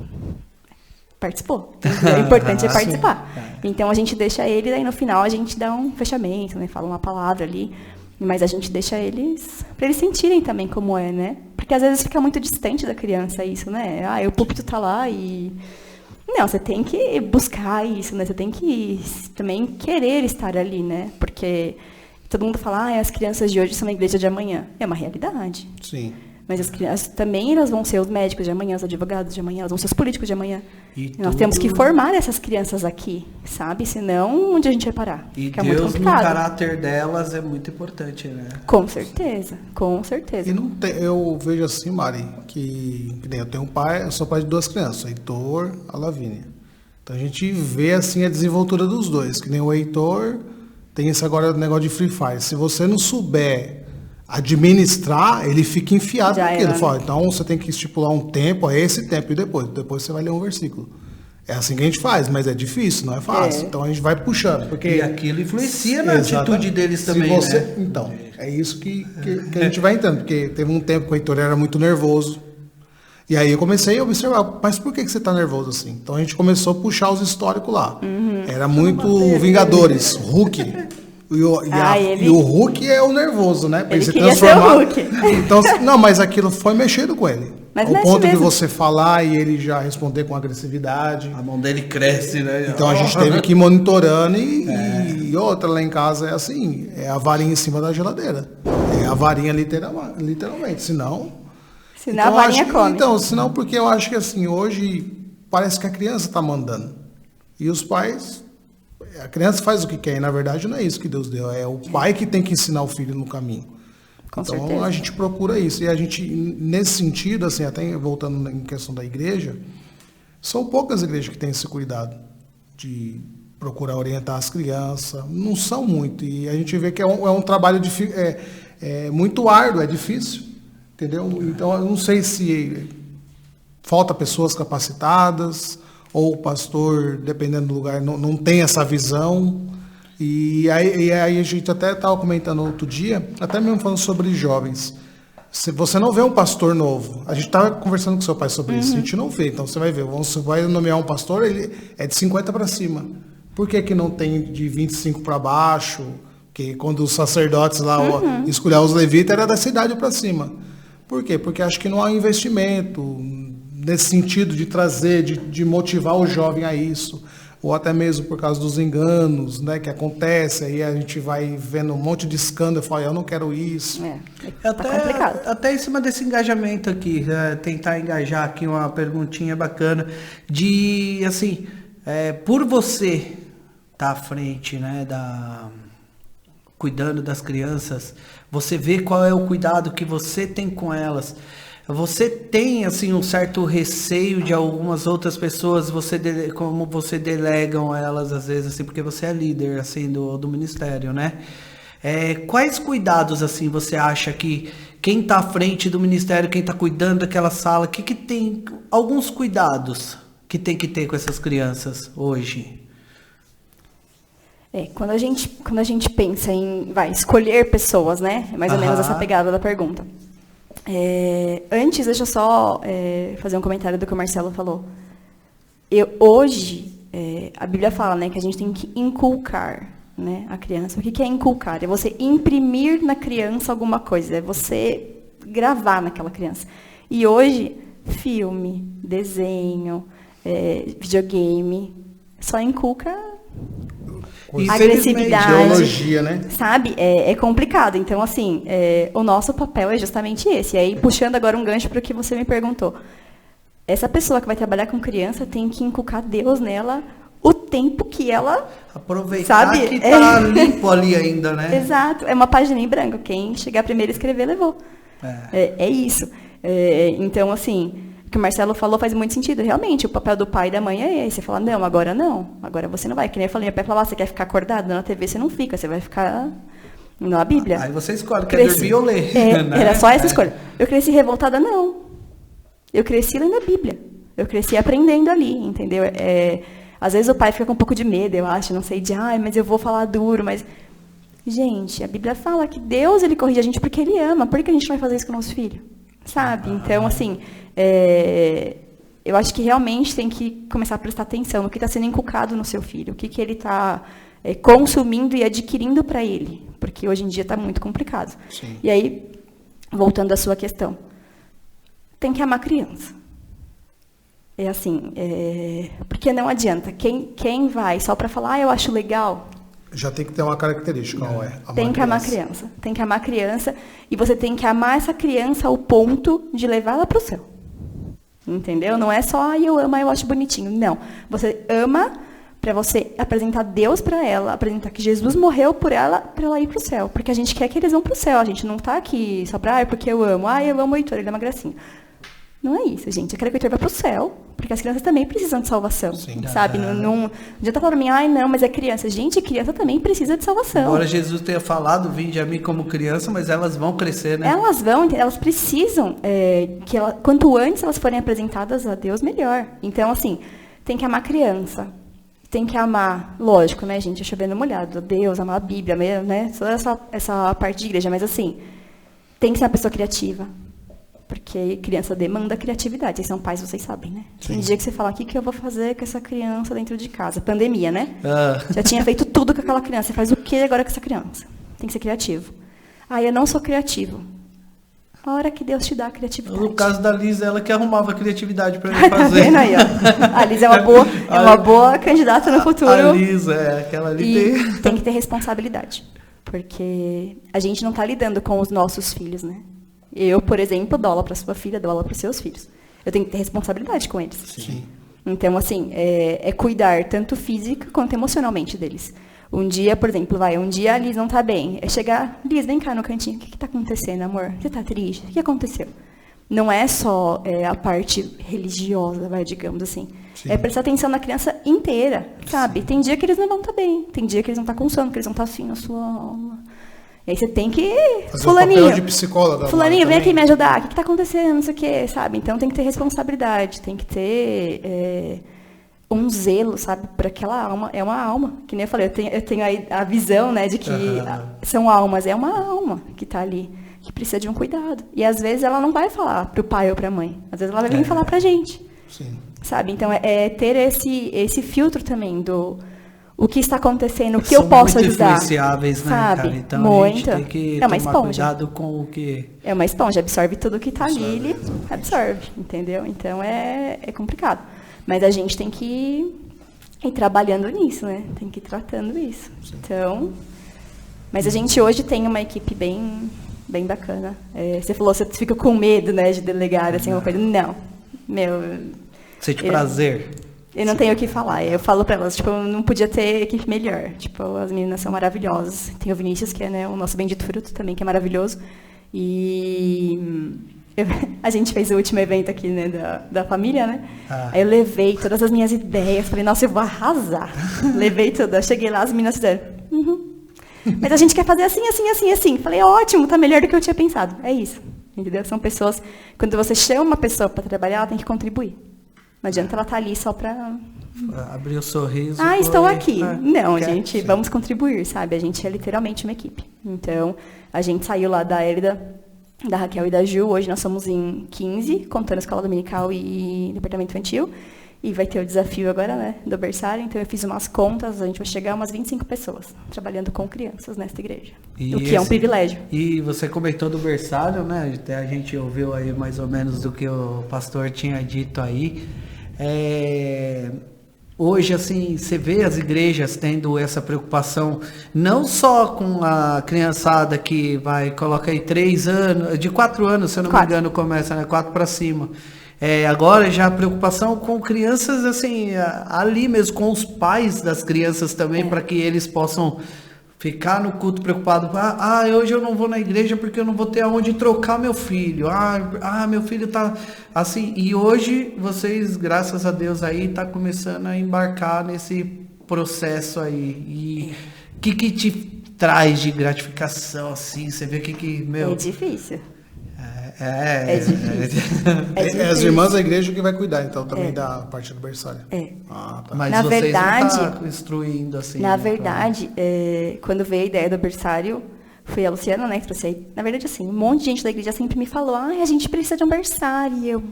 Participou. O importante é participar. Então, a gente deixa ele, daí no final a gente dá um fechamento, né? Fala uma palavra ali. Mas a gente deixa eles... para eles sentirem também como é, né? Porque às vezes fica muito distante da criança isso, né? O púlpito tá lá e... Não, você tem que buscar isso, né? Você tem que também querer estar ali, né? Porque todo mundo fala, as crianças de hoje são a igreja de amanhã. É uma realidade. Sim. Mas as crianças também, elas vão ser os médicos de amanhã, os advogados de amanhã, elas vão ser os políticos de amanhã. Nós temos que formar essas crianças aqui, sabe? Senão, onde a gente vai parar? E Fica Deus, muito complicado. no caráter delas, é muito importante, né? Com certeza, com certeza. E não tem, eu vejo assim, Mari, que nem eu tenho um pai, eu sou pai de 2 crianças, o Heitor, a Lavínia. Então a gente vê assim a desenvoltura dos dois, que nem o Heitor tem esse agora negócio de Free Fire. Se você não souber administrar, ele fica enfiado Já naquilo. era, Ele fala, então você tem que estipular um tempo, esse tempo e depois você vai ler um versículo. É assim que a gente faz, mas é difícil, não é fácil. Então a gente vai puxando. Porque E aquilo influencia na atitude deles Se também, você- né? Então, é isso que a gente vai entrando, porque teve um tempo que o Heitor era muito nervoso. E aí eu comecei a observar, mas por que você está nervoso assim? Então a gente começou a puxar os históricos lá. Era muito Vingadores, Hulk. E o Hulk é o nervoso, né? Pra Ele se queria ser o Hulk. Então, não, mas aquilo foi mexendo com ele. Mas Ao mexe ponto de mesmo. você falar e ele já responder com agressividade. A mão dele cresce, né? Então a gente teve que ir monitorando e outra lá em casa é assim, é a varinha em cima da geladeira. É a varinha literalmente, senão... Senão a varinha come. Então, senão porque eu acho que assim, hoje parece que a criança está mandando. E os pais, a criança faz o que quer, e na verdade não é isso que Deus deu, é o pai que tem que ensinar o filho no caminho. Com Então certeza. a gente procura isso. E a gente, nesse sentido, assim, até voltando em questão da igreja, são poucas igrejas que têm esse cuidado de procurar orientar as crianças. Não são muito. E a gente vê que é um trabalho muito árduo, é difícil. Entendeu? Então eu não sei se falta pessoas capacitadas ou o pastor, dependendo do lugar, não tem essa visão. E aí a gente até estava comentando outro dia, até mesmo falando sobre jovens. Se você não vê um pastor novo, a gente estava conversando com seu pai sobre isso, a gente não vê. Então você vai ver, você vai nomear um pastor, ele é de 50 para cima. Por que não tem de 25 para baixo? Porque quando os sacerdotes lá escolhiam os levitas, era da cidade para cima. Por quê? Porque acho que não há investimento nesse sentido de trazer, de motivar o jovem a isso. Ou até mesmo por causa dos enganos, né, que acontece, aí a gente vai vendo um monte de escândalo, fala, eu não quero isso. Tá complicado. Até em cima desse engajamento aqui, tentar engajar aqui uma perguntinha bacana de, assim, por você estar à frente, né, cuidando das crianças, você vê qual é o cuidado que você tem com elas. Você tem, assim, um certo receio de algumas outras pessoas, como você delegam elas, às vezes, assim, porque você é líder, assim, do ministério, né? Quais cuidados, assim, você acha que quem está à frente do ministério, quem está cuidando daquela sala, que tem alguns cuidados que tem que ter com essas crianças hoje? Quando a gente pensa em escolher pessoas, né? É mais ou menos essa pegada da pergunta. Antes, deixa eu só fazer um comentário do que o Marcelo falou. Hoje, a Bíblia fala, né, que a gente tem que inculcar, né, a criança. O que é inculcar? É você imprimir na criança alguma coisa, é você gravar naquela criança. E hoje, filme, desenho, videogame, só inculca agressividade, ideologia, né? sabe? É complicado. Então, assim, o nosso papel é justamente esse. E aí, puxando agora um gancho para o que você me perguntou. Essa pessoa que vai trabalhar com criança tem que inculcar Deus nela o tempo que ela... Aproveitar, sabe? que tá limpo ali ainda, né? Exato. É uma página em branco. Quem chegar primeiro a escrever, levou. É isso. Então, assim... O que o Marcelo falou faz muito sentido. Realmente, o papel do pai e da mãe é esse. Você fala, não, agora você não vai. Que nem eu falei, meu pai falava, você quer ficar acordado na TV, você não fica, você vai ficar na Bíblia. Aí você escolhe, quer dormir ou ler. Né? Era só essa escolha. Eu cresci revoltada, não. Eu cresci lendo a Bíblia. Eu cresci aprendendo ali, entendeu? Às vezes o pai fica com um pouco de medo, eu acho, não sei, mas eu vou falar duro, mas... Gente, a Bíblia fala que Deus, ele corrige a gente porque ele ama. Por que a gente não vai fazer isso com o nosso filho? Sabe? Então, assim... eu acho que realmente tem que começar a prestar atenção no que está sendo inculcado no seu filho, o que ele está consumindo e adquirindo para ele, porque hoje em dia está muito complicado. Sim. E aí, voltando à sua questão, tem que amar a criança. É assim, porque não adianta, quem vai só para falar, eu acho legal... Já tem que ter uma característica, Tem que amar a criança. Tem que amar a criança e você tem que amar essa criança ao ponto de levá-la para o céu. Entendeu? Não é só, eu amo, eu acho bonitinho. Não. Você ama para você apresentar Deus para ela, apresentar que Jesus morreu por ela, para ela ir para o céu. Porque a gente quer que eles vão para o céu. A gente não está aqui só para, porque eu amo. Eu amo o Heitor, ele é uma gracinha. Não é isso, gente. Eu quero que o Heitor vá pro céu, porque as crianças também precisam de salvação, sabe? Não adianta falar pra mim, ai, não, mas é criança. Gente, criança também precisa de salvação. Embora Jesus tenha falado, vinde a mim como criança, mas elas vão crescer, né? Elas precisam, quanto antes elas forem apresentadas a Deus, melhor. Então, assim, tem que amar a criança. Tem que amar, lógico, né, gente? Chovendo molhado, Deus, amar a Bíblia, né? Toda essa parte de igreja, mas assim, tem que ser uma pessoa criativa. Porque criança demanda criatividade. Vocês são pais, vocês sabem, né? Sim. Tem dia que você fala, o que eu vou fazer com essa criança dentro de casa? Pandemia, né? Já tinha feito tudo com aquela criança. Você faz o que agora com essa criança? Tem que ser criativo. Eu não sou criativo. A hora que Deus te dá a criatividade. No caso da Liz, ela que arrumava a criatividade para mim fazer. Tá vendo aí, ó? A Liz é uma boa candidata no futuro. A Liz, aquela ali tem que ter responsabilidade. Porque a gente não está lidando com os nossos filhos, né? Eu, por exemplo, dou aula para sua filha, dou aula para os seus filhos. Eu tenho que ter responsabilidade com eles. Sim. Então, assim, é cuidar tanto física quanto emocionalmente deles. Um dia, por exemplo, um dia a Liz não tá bem. É chegar, Liz, vem cá no cantinho. O que tá acontecendo, amor? Você tá triste? O que aconteceu? Não é só a parte religiosa, digamos assim. Sim. É prestar atenção na criança inteira, sabe? Sim. Tem dia que eles não vão estar bem. Tem dia que eles não estão com sono, que eles não estão assim na sua alma. E aí você tem que... Fazer Fulaninho, o papel de psicóloga. Fulaninho, vem aqui me ajudar. O que está acontecendo? Não sei o quê, sabe? Então tem que ter responsabilidade, tem que ter um zelo, sabe? Por aquela alma. É uma alma. Que nem eu falei, eu tenho a visão, né, de que são almas. É uma alma que está ali, que precisa de um cuidado. E às vezes ela não vai falar para o pai ou para a mãe. Às vezes ela vai vir falar para a gente. Sim. Sabe? Então ter esse filtro também do... O que está acontecendo, o que eu posso ajudar. São muito influenciáveis, né, sabe? cara? Então muito. A gente tem que tomar cuidado com o que... É uma esponja, absorve tudo que está ali, ele absorve, entendeu? Então é complicado. Mas a gente tem que ir trabalhando nisso, né? Tem que ir tratando isso. Sim. Então, mas a gente hoje tem uma equipe bem bacana. Você falou, você fica com medo, né, de delegar, assim, uma coisa. Não, Sente prazer. Eu não tenho o que falar. Eu falo pra elas, tipo, eu não podia ter equipe melhor. Tipo, as meninas são maravilhosas. Tem o Vinícius, que é, né, o nosso bendito fruto também, que é maravilhoso. E a gente fez o último evento aqui, né, da família, né? Aí eu levei todas as minhas ideias. Falei, nossa, eu vou arrasar. Levei tudo. Eu cheguei lá, as meninas fizeram, mas a gente quer fazer assim, assim, assim, assim. Falei, ótimo, tá melhor do que eu tinha pensado. É isso. Entendeu? São pessoas... Quando você chama uma pessoa para trabalhar, ela tem que contribuir. Não adianta ela estar ali só para... Abrir o sorriso. Estou aqui. Não, gente, vamos contribuir, sabe? A gente é literalmente uma equipe. Então, a gente saiu lá da Hélida, da Raquel e da Ju. Hoje nós somos em 15, contando a escola dominical e departamento infantil. E vai ter o desafio agora, né, do berçário. Então, eu fiz umas contas, a gente vai chegar a umas 25 pessoas trabalhando com crianças nesta igreja. O que é um privilégio. E você comentou do berçário, né? Até a gente ouviu aí mais ou menos do que o pastor tinha dito aí. Hoje, assim, você vê as igrejas tendo essa preocupação, não só com a criançada que coloca aí 3 anos, de 4 anos, se eu não me engano, começa, né? 4 para cima. Agora já a preocupação com crianças, assim, ali mesmo, com os pais das crianças também, para que eles possam ficar no culto preocupado. Hoje eu não vou na igreja porque eu não vou ter aonde trocar meu filho. Meu filho tá assim. E hoje vocês, graças a Deus aí, tá começando a embarcar nesse processo aí. E o que te traz de gratificação, assim? Você vê meu... É difícil. É difícil. As irmãs da igreja que vai cuidar, então, também da parte do berçário. Tá. Mas na vocês verdade, não estão instruindo assim. Na verdade, quando veio a ideia do berçário, foi a Luciana, né, que trouxe aí. Na verdade, assim, um monte de gente da igreja sempre me falou, a gente precisa de um berçário. E eu,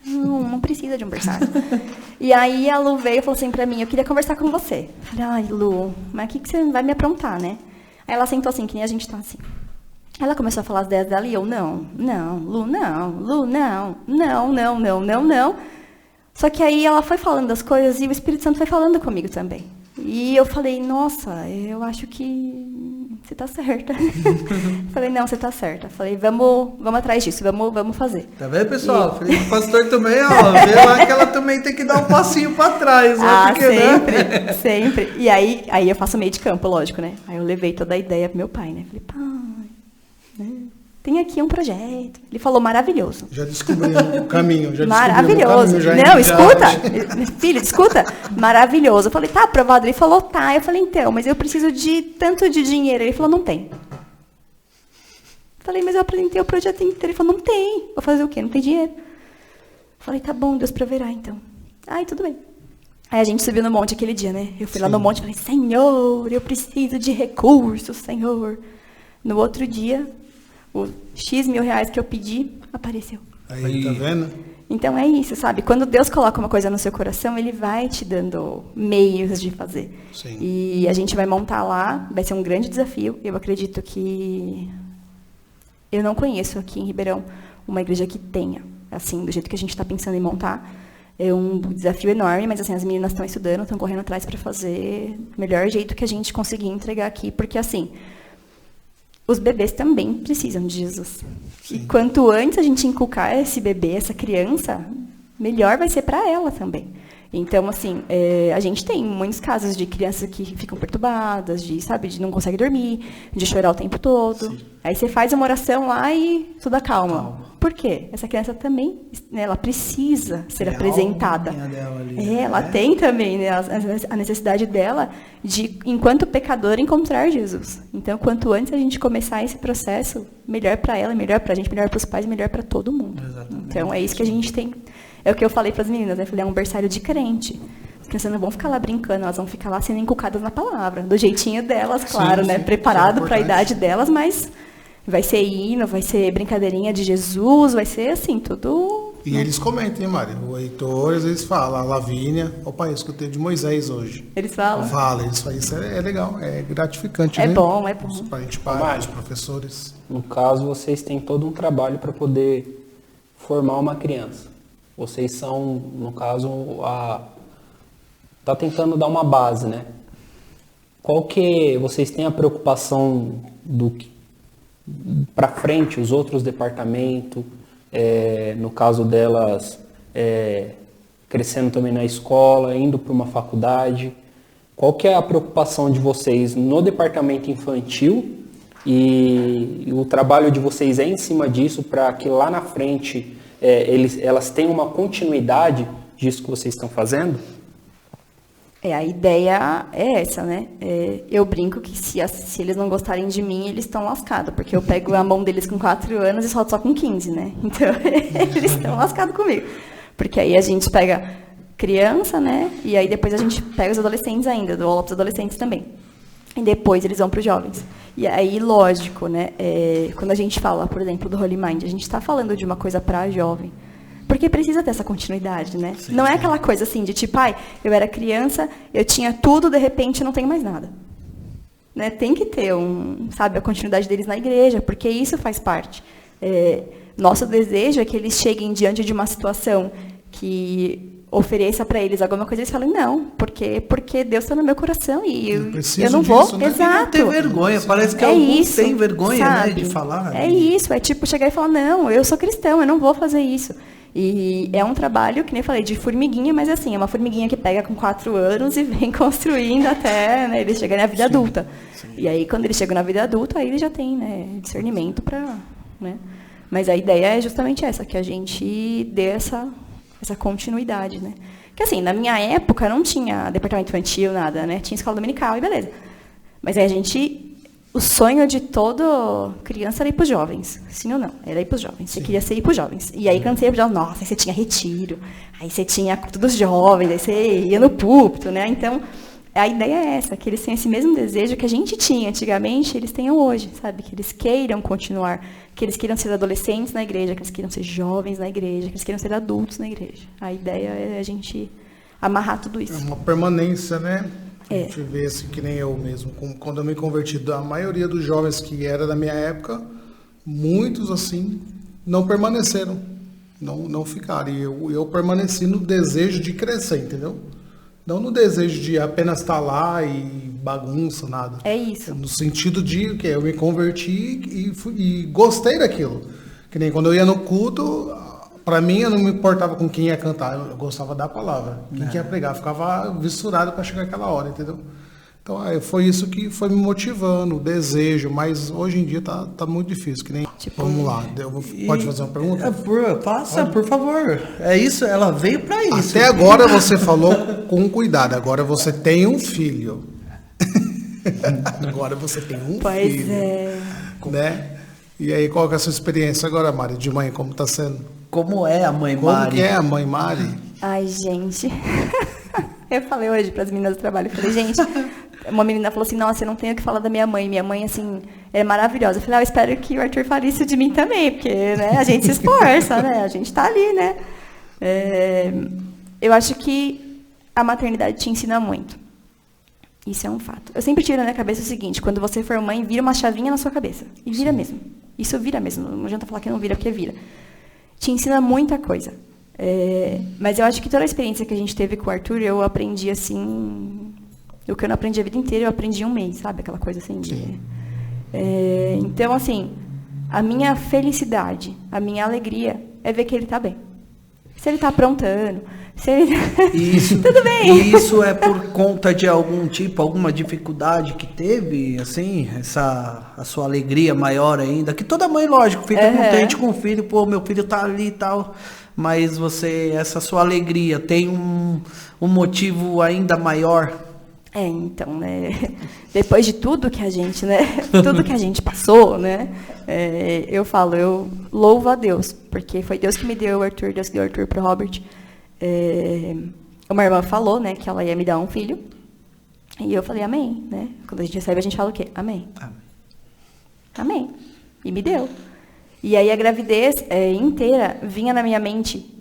não precisa de um berçário. E aí a Lu veio e falou assim pra mim, eu queria conversar com você. Eu falei, Lu, mas o que você vai me aprontar, né? Aí ela sentou assim, que nem a gente tá assim. Ela começou a falar as ideias dela e eu, não, Lu, não. Só que aí ela foi falando das coisas e o Espírito Santo foi falando comigo também. E eu falei, nossa, eu acho que você tá certa. Falei, não, você tá certa. Falei, vamos atrás disso, vamos fazer. Tá vendo, pessoal? Falei o pastor também, vê lá que ela também tem que dar um passinho pra trás, né? Porque, sempre. E aí eu faço meio de campo, lógico, né? Aí eu levei toda a ideia pro meu pai, né? Falei, pai, né? tem aqui um projeto. Ele falou, maravilhoso. Já descobri o caminho. Maravilhoso. Não, escuta. Filho, escuta. Maravilhoso. Eu falei, tá aprovado? Ele falou, tá. Eu falei, então, mas eu preciso de tanto de dinheiro. Ele falou, não tem. Eu falei, mas eu apresentei o projeto inteiro. Ele falou, não tem. Vou fazer o quê? Não tem dinheiro. Eu falei, tá bom, Deus proverá, então. Ai, tudo bem. Aí a gente subiu no monte aquele dia, né? Eu fui lá no monte e falei, Senhor, eu preciso de recursos, Senhor. No outro dia, o X mil reais que eu pedi, apareceu. Aí, tá vendo? Então é isso, sabe? Quando Deus coloca uma coisa no seu coração, Ele vai te dando meios de fazer. Sim. E a gente vai montar lá, vai ser um grande desafio. Eu acredito que... Eu não conheço aqui em Ribeirão uma igreja que tenha, assim, do jeito que a gente está pensando em montar. É um desafio enorme, mas assim, as meninas estão estudando, estão correndo atrás para fazer o melhor jeito que a gente conseguir entregar aqui, porque assim, os bebês também precisam de Jesus. Sim. E quanto antes a gente inculcar esse bebê, essa criança, melhor vai ser para ela também. Então, assim, a gente tem muitos casos de crianças que ficam perturbadas, de não conseguem dormir, de chorar o tempo todo. Sim. Aí você faz uma oração lá e tudo acalma. Por quê? Essa criança também, né, ela precisa ser apresentada. Ela tem também, né, a necessidade dela de, enquanto pecadora, encontrar Jesus. Então, quanto antes a gente começar esse processo, melhor para ela, melhor para a gente, melhor para os pais, melhor para todo mundo. Exatamente. Então, é isso que a gente tem. É o que eu falei para as meninas, né? Eu falei, é um berçário de crente. As crianças não vão ficar lá brincando, elas vão ficar lá sendo inculcadas na palavra, do jeitinho delas, claro, né? Preparado para a idade delas, mas vai ser hino, vai ser brincadeirinha de Jesus, vai ser assim, tudo... E eles comentam, hein, Mari? O Heitor, às vezes fala, a Lavínia, opa, eu escutei de Moisés hoje. Eles falam? Fala, eles falam, isso é legal, é gratificante, né? É bom. Para a gente parar, os professores. No caso, vocês têm todo um trabalho para poder formar uma criança. Vocês são, no caso, tá tentando dar uma base, né? Qual que vocês têm a preocupação do para frente, os outros departamentos, no caso delas, crescendo também na escola, indo para uma faculdade? Qual que é a preocupação de vocês no departamento infantil e o trabalho de vocês é em cima disso para que lá na frente elas tenham uma continuidade disso que vocês estão fazendo? A ideia é essa, né? Eu brinco que se eles não gostarem de mim, eles estão lascados, porque eu pego a mão deles com 4 anos e solto só com 15, né? Então, eles estão lascados comigo. Porque aí a gente pega criança, né? E aí depois a gente pega os adolescentes ainda, dou aula para os adolescentes também. E depois eles vão para os jovens. E aí, lógico, né? Quando a gente fala, por exemplo, do Holy Mind, a gente está falando de uma coisa para jovem. Porque precisa ter essa continuidade, né? Sim, não é aquela coisa assim de tipo, eu era criança, eu tinha tudo, de repente eu não tenho mais nada. Né? Tem que ter a continuidade deles na igreja, porque isso faz parte. Nosso desejo é que eles cheguem diante de uma situação que ofereça para eles alguma coisa e eles falem, não, porque Deus está no meu coração e eu não vou. Disso, né? Exato. Não ter vergonha, parece que alguns têm vergonha, né, de falar. É isso, é tipo chegar e falar, não, eu sou cristão, eu não vou fazer isso. E é um trabalho, que nem eu falei, de formiguinha, mas assim, é uma formiguinha que pega com 4 anos e vem construindo até, né, eles chegarem na vida adulta. Sim. E aí, quando eles chegam na vida adulta, aí eles já têm, né, discernimento para, né. Mas a ideia é justamente essa, que a gente dê essa continuidade, né. Porque assim, na minha época não tinha departamento infantil, nada, né, tinha escola dominical e beleza. Mas aí o sonho de toda criança era ir para os jovens. Sim ou não? Era ir para os jovens. Você queria ser ir para os jovens. E aí, quando você ia para os jovens, nossa, aí você tinha retiro. Aí você tinha culto dos jovens. Aí você ia no púlpito, né? Então, a ideia é essa, que eles tenham esse mesmo desejo que a gente tinha antigamente, eles tenham hoje, sabe? Que eles queiram continuar, que eles queiram ser adolescentes na igreja, que eles queiram ser jovens na igreja, que eles queiram ser adultos na igreja. A ideia é a gente amarrar tudo isso. É uma permanência, né? A gente vê assim, que nem eu mesmo, quando eu me converti, a maioria dos jovens que era da minha época, muitos assim, não permaneceram, não ficaram. E eu permaneci no desejo de crescer, entendeu? Não no desejo de apenas estar lá e bagunça, nada. É isso. No sentido de que eu me converti e gostei daquilo. Que nem quando eu ia no culto, para mim eu não me importava com quem ia cantar, eu gostava da palavra. Quem ia pregar, ficava vissurado para chegar aquela hora, entendeu? Então foi isso que foi me motivando, o desejo, mas hoje em dia tá muito difícil, que nem Tipo, Vamos lá, pode fazer uma pergunta? Passa, por favor. É isso, ela veio pra isso. Até agora você falou com cuidado, agora você tem um filho. Agora você tem um pois filho. é. Né? E aí, qual que é a sua experiência agora, Mari, de mãe? Como tá sendo? Como é a mãe Como Mari? que é a mãe Mari? Ai, gente. Eu falei hoje para as meninas do trabalho, eu falei, gente, uma menina falou assim, nossa, eu não tenho o que falar da minha mãe. Minha mãe, assim, é maravilhosa. Eu falei, eu espero que o Arthur fale isso de mim também, porque, né, a gente se esforça, né? A gente tá ali, né? Eu acho que a maternidade te ensina muito. Isso é um fato. Eu sempre tiro na minha cabeça o seguinte, quando você for mãe, vira uma chavinha na sua cabeça. E vira mesmo. Isso vira mesmo. Não adianta falar que não vira, porque vira. Te ensina muita coisa. Mas eu acho que toda a experiência que a gente teve com o Arthur, eu aprendi, assim... O que eu não aprendi a vida inteira, eu aprendi em um mês, sabe? Aquela coisa assim de... Então, assim, a minha felicidade, a minha alegria é ver que ele está bem. Se ele está aprontando, se ele... Isso, tudo bem. E isso é por conta de alguma dificuldade que teve, assim, a sua alegria maior ainda, que toda mãe, lógico, fica contente com o filho, pô, meu filho tá ali e tal, mas essa sua alegria tem um motivo ainda maior? Então, né, depois de tudo que a gente, né, tudo que a gente passou, né, eu louvo a Deus, porque foi Deus que me deu o Arthur, Deus que deu o Arthur pro Robert. Uma irmã falou, né, que ela ia me dar um filho, e eu falei, amém, né, quando a gente recebe, a gente fala o quê? Amém. Amém. E me deu. E aí a gravidez inteira vinha na minha mente,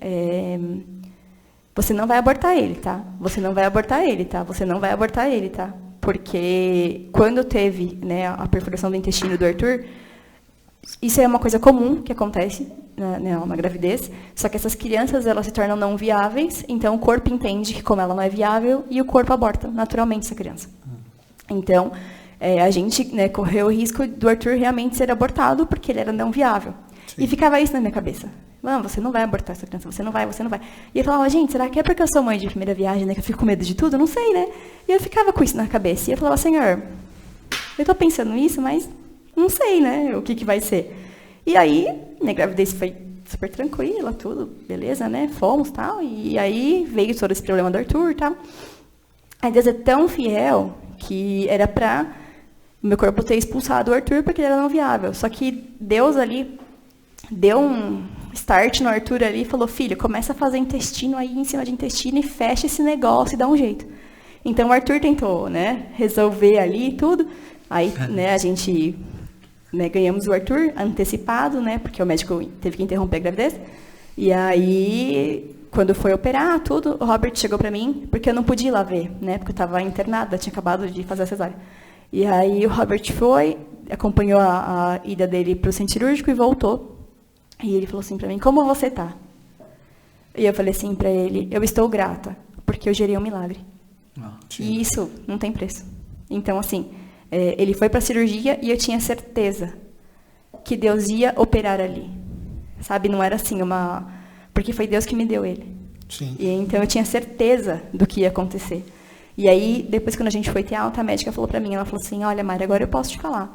você não vai abortar ele, tá? Você não vai abortar ele, tá? Você não vai abortar ele, tá? Porque quando teve, né, a perfuração do intestino do Arthur, isso é uma coisa comum que acontece, né, na gravidez, só que essas crianças, elas se tornam não viáveis, então o corpo entende que como ela não é viável, e o corpo aborta naturalmente essa criança. Então, a gente, né, correu o risco do Arthur realmente ser abortado, porque ele era não viável. Sim. E ficava isso na minha cabeça. Não, você não vai abortar essa criança, você não vai. E eu falava, gente, será que é porque eu sou mãe de primeira viagem, né, que eu fico com medo de tudo? Eu não sei, né? E eu ficava com isso na cabeça. E eu falava, Senhor, eu tô pensando nisso, mas não sei, né, o que vai ser. E aí, minha gravidez foi super tranquila, tudo, beleza, né? Fomos, tal. E aí veio todo esse problema do Arthur, tal. Aí Deus é tão fiel que era pra o meu corpo ter expulsado o Arthur porque ele era não viável. Só que Deus ali deu um start no Arthur ali e falou, filho, começa a fazer intestino aí em cima de intestino e fecha esse negócio e dá um jeito. Então o Arthur tentou, né, resolver ali e tudo. Aí, né, a gente, né, ganhamos o Arthur antecipado, né, porque o médico teve que interromper a gravidez. E aí, quando foi operar, tudo, o Robert chegou pra mim, porque eu não podia ir lá ver, né, porque eu estava internada, tinha acabado de fazer a cesárea. E aí o Robert foi, acompanhou a ida dele pro centro cirúrgico e voltou. E ele falou assim pra mim, como você tá? E eu falei assim pra ele, eu estou grata, porque eu gerei um milagre. E isso não tem preço. Então, assim, ele foi pra cirurgia e eu tinha certeza que Deus ia operar ali. Sabe, não era assim porque foi Deus que me deu ele. Sim. E então eu tinha certeza do que ia acontecer. E aí, depois quando a gente foi ter alta, a médica falou pra mim, ela falou assim, olha, Mari, agora eu posso te falar.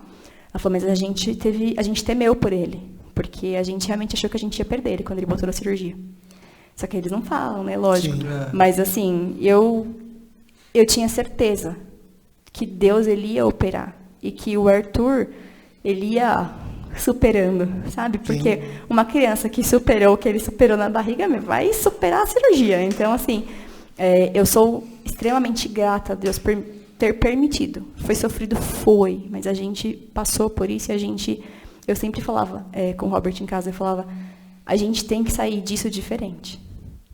Ela falou, mas a gente temeu por ele. Porque a gente realmente achou que a gente ia perder ele quando ele botou na cirurgia. Só que eles não falam, né? Lógico. Sim, Mas, assim, eu tinha certeza que Deus ele ia operar. E que o Arthur, ele ia superando, sabe? Porque uma criança que superou o que ele superou na barriga, vai superar a cirurgia. Então, assim, eu sou extremamente grata a Deus por ter permitido. Foi sofrido? Foi. Mas a gente passou por isso e eu sempre falava com o Robert em casa, eu falava, a gente tem que sair disso diferente.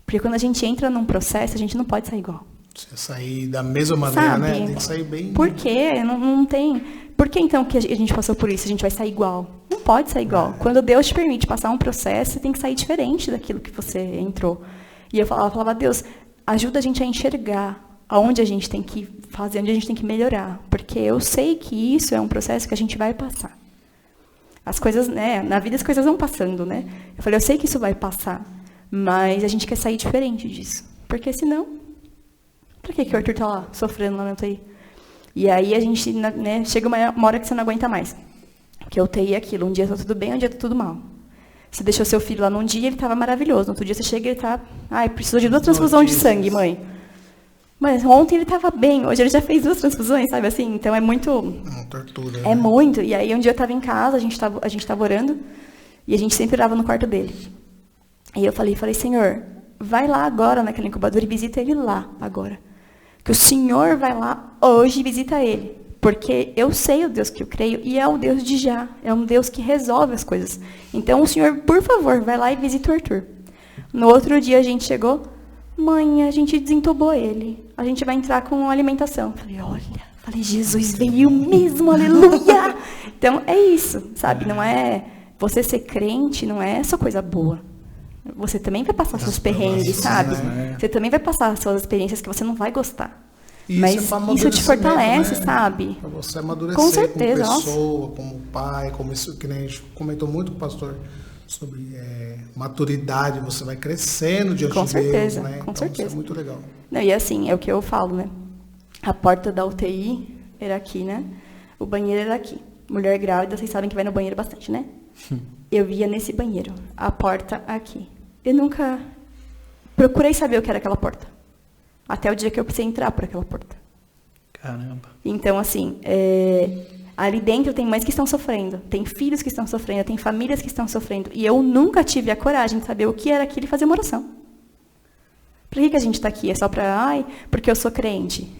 Porque quando a gente entra num processo, a gente não pode sair igual. Você sair da mesma maneira, sabe? Né? Tem que sair bem... Por quê? Não tem... Por que então que a gente passou por isso, a gente vai sair igual? Não pode sair igual. Quando Deus te permite passar um processo, você tem que sair diferente daquilo que você entrou. E eu falava, Deus, ajuda a gente a enxergar aonde a gente tem que fazer, onde a gente tem que melhorar. Porque eu sei que isso é um processo que a gente vai passar. As coisas, né, na vida as coisas vão passando, né? Eu falei, eu sei que isso vai passar, mas a gente quer sair diferente disso. Porque senão, pra que o Arthur tá lá, sofrendo lá na UTI? E aí a gente, né, chega uma hora que você não aguenta mais. Porque a UTI é aquilo, um dia tá tudo bem, um dia tá tudo mal. Você deixou seu filho lá num dia, ele estava maravilhoso. No outro dia você chega e ele tá... Ai, precisou de 2 transfusões de sangue, mãe. Mas ontem ele estava bem, hoje ele já fez 2 transfusões, sabe assim? Então é muito... Uma tortura. É muito. E aí um dia eu estava em casa, a gente estava orando, e a gente sempre orava no quarto dele. E eu falei, Senhor, vai lá agora naquela incubadora e visita ele lá agora. Que o Senhor vai lá hoje e visita ele. Porque eu sei o Deus que eu creio e é o Deus de já. É um Deus que resolve as coisas. Então, o Senhor, por favor, vai lá e visita o Arthur. No outro dia, a gente chegou. Mãe, a gente desentubou ele. A gente vai entrar com alimentação. Falei, Jesus veio mesmo, aleluia. Então, é isso, sabe? Não é... Você ser crente não é só coisa boa. Você também vai passar seus perrengues, sabe? Né? Você também vai passar suas experiências que você não vai gostar. Mas isso te fortalece, sabe? Para você amadurecer com certeza, como pessoa, como pai, como isso que nem a gente comentou muito com o pastor sobre maturidade, você vai crescendo diante de Deus, né? Com então, certeza. Isso é muito legal. Não, e assim, é o que eu falo, né? A porta da UTI era aqui, né? O banheiro era aqui. Mulher grávida, vocês sabem que vai no banheiro bastante, né? Eu ia nesse banheiro, a porta aqui. Eu nunca procurei saber o que era aquela porta. Até o dia que eu precisei entrar por aquela porta. Caramba. Então, assim, ali dentro tem mães que estão sofrendo, tem filhos que estão sofrendo, tem famílias que estão sofrendo. E eu nunca tive a coragem de saber o que era aquilo e fazer uma oração. Por que a gente está aqui? É só porque eu sou crente?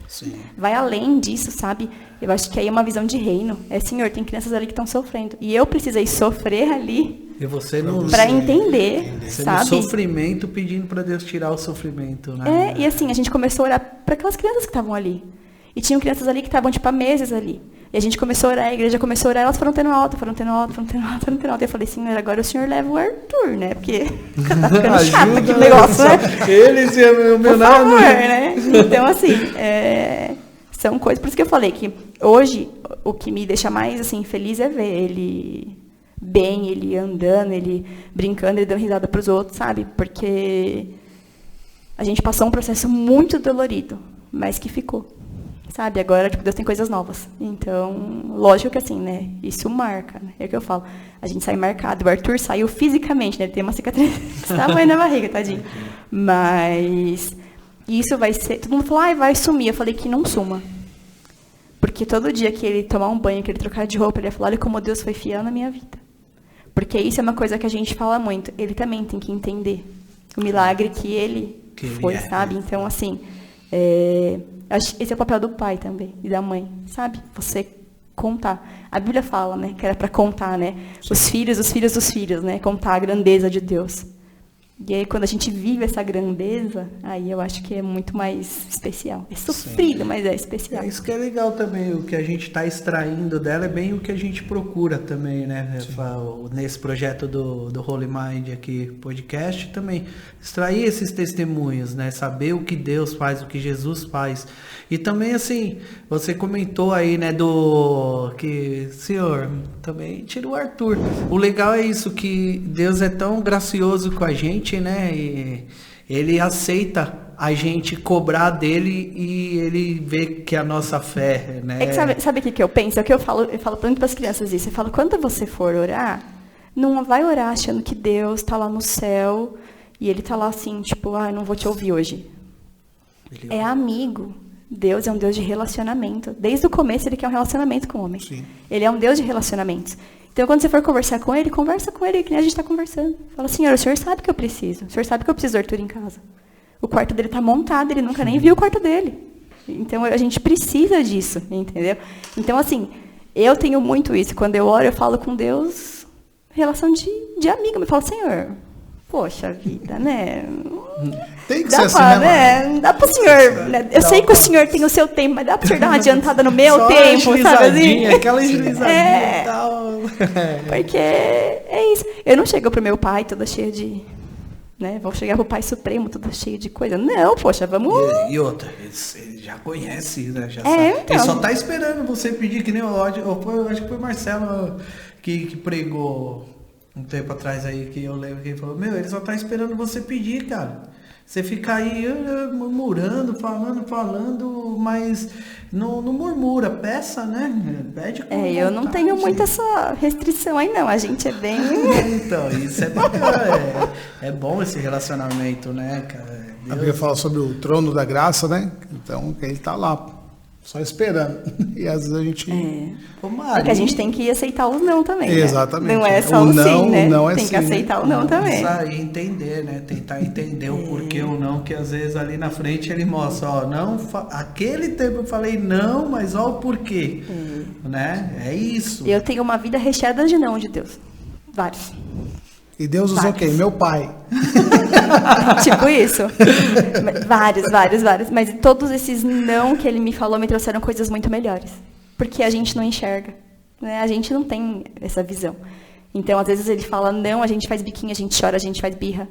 Sim. Vai além disso, sabe? Eu acho que aí é uma visão de reino. Senhor, tem crianças ali que estão sofrendo. E eu precisei sofrer ali E você não... para entender, Você sabe? no sofrimento pedindo para Deus tirar o sofrimento, né? E assim, a gente começou a orar para aquelas crianças que estavam ali. E tinham crianças ali que estavam, tipo, há meses ali. E a gente começou a orar, a igreja começou a orar, elas foram tendo alta. E eu falei, Senhor, agora o Senhor leva o Arthur, né? Porque tá ficando chato aqui o negócio, né? Eles e o meu Por favor, né? Então, assim, são coisas... Por isso que eu falei que hoje, o que me deixa mais, assim, feliz é ver ele bem, ele andando, ele brincando, ele dando risada para os outros, sabe? Porque a gente passou um processo muito dolorido, mas que ficou. Sabe, agora, tipo, Deus tem coisas novas. Então, lógico que assim, né, isso marca, né? É o que eu falo. A gente sai marcado. O Arthur saiu fisicamente, né? Ele tem uma cicatriz desse tamanho na barriga, tadinho. Mas isso vai ser... Todo mundo fala, vai sumir. Eu falei que não suma. Porque todo dia que ele tomar um banho, que ele trocar de roupa, ele vai falar, olha como Deus foi fiel na minha vida. Porque isso é uma coisa que a gente fala muito. Ele também tem que entender o milagre que ele foi, sabe? Então, assim... Esse é o papel do pai também, e da mãe, sabe? Você contar. A Bíblia fala, né, que era para contar, né? Os filhos dos filhos, né? Contar a grandeza de Deus. E aí, quando a gente vive essa grandeza, aí eu acho que é muito mais especial. É sofrido, mas é especial. É isso que é legal também, o que a gente está extraindo dela é bem o que a gente procura também, né? Nesse projeto do Holy Mind aqui, podcast, também extrair esses testemunhos, né? Saber o que Deus faz, o que Jesus faz. E também, assim, você comentou aí, né, que, Senhor, também tira o Arthur. O legal é isso, que Deus é tão gracioso com a gente, né? E ele aceita a gente cobrar dele e ele vê que a nossa fé, né? É que sabe o que eu penso? É o que eu falo muito para as crianças isso. Eu falo, quando você for orar, não vai orar achando que Deus está lá no céu e ele está lá assim, tipo, não vou te ouvir hoje. É amigo. Deus é um Deus de relacionamento. Desde o começo ele quer um relacionamento com o homem. Sim. Ele é um Deus de relacionamentos. Então, quando você for conversar com ele, conversa com ele, que nem a gente está conversando. Fala, Senhor, o Senhor sabe que eu preciso. O Senhor sabe que eu preciso do Arthur em casa. O quarto dele está montado, ele nunca nem viu o quarto dele. Então, a gente precisa disso, entendeu? Então, assim, eu tenho muito isso. Quando eu oro, eu falo com Deus, relação de amigo. Eu falo, Senhor, poxa vida, né? Tem que ser assim, né? Dá pro senhor, né? Eu sei que o senhor tem o seu tempo, mas dá pro senhor dar uma adiantada no meu Só tempo, sabe assim? Aquela deslizadinha e tal. Porque é isso. Eu não chego pro meu pai toda cheia de... né? Vou chegar pro Pai Supremo toda cheia de coisa. Não, poxa, vamos... E outra, ele já conhece, né? Já sabe. Então. Ele só tá esperando você pedir, que nem eu acho que foi o Marcelo que pregou um tempo atrás aí, que eu lembro que ele falou, ele só tá esperando você pedir, cara. Você fica aí murmurando, falando, mas não murmura, peça, né? Pede com eu não vontade. tenho muito essa restrição aí, não. A gente é bem... Então, isso é bacana, é bom esse relacionamento, né, cara? A Bíblia fala sobre o trono da graça, né? Então, ele tá lá, só esperando. E às vezes a gente... Ô, Mari, Porque a gente tem que aceitar o não também, né? Exatamente. Não é só O o não, sim, né? o não é tem sim, que aceitar né? o não também. Isso aí, entender, né? Tentar entender o porquê ou não, que às vezes ali na frente ele mostra, ó, não, aquele tempo eu falei não, mas ó o porquê, né? É isso. Eu tenho uma vida recheada de não de Deus. Vários. E Deus usou Vários. quem? Meu pai. Tipo isso. Vários. Mas todos esses não que ele me falou me trouxeram coisas muito melhores. Porque a gente não enxerga, né? A gente não tem essa visão. Então, às vezes ele fala não, a gente faz biquinho, a gente chora, a gente faz birra.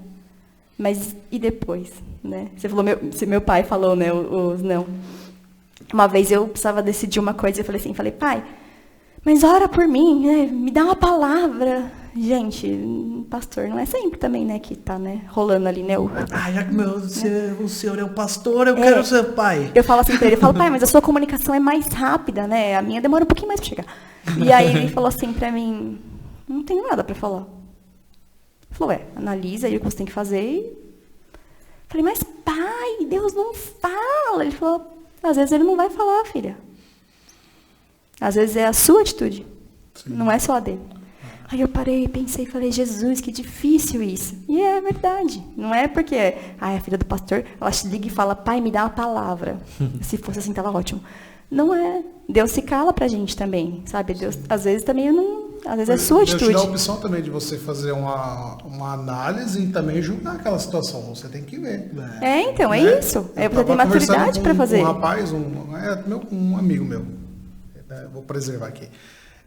Mas e depois, né? Você falou, meu pai falou, né, os não. Uma vez eu precisava decidir uma coisa e eu falei, pai, mas ora por mim, né? Me dá uma palavra. Gente, pastor, não é sempre também, né, que tá, né, rolando ali, né? Já que o senhor é o pastor, eu quero ser pai. Eu falo assim pra ele, pai, mas a sua comunicação é mais rápida, né? A minha demora um pouquinho mais pra chegar. E aí ele falou assim pra mim, não tenho nada pra falar. Ele falou, analisa aí o que você tem que fazer. Eu falei, mas pai, Deus não fala. Ele falou, às vezes ele não vai falar, filha. Às vezes é a sua atitude, não é só a dele. Aí eu parei, pensei, falei, Jesus, que difícil isso. E é verdade. Não é porque a filha do pastor, ela liga e fala, pai, me dá uma palavra. Se fosse assim, tava ótimo. Não é. Deus se cala pra gente também, sabe? Deus, às vezes também não... Às vezes é sua atitude. Deus te dá a opção também de você fazer uma análise e também julgar aquela situação. Você tem que ver. Então, é né? isso. Eu Você tem tava maturidade conversando pra fazer. Com um rapaz, um amigo meu. Vou preservar aqui.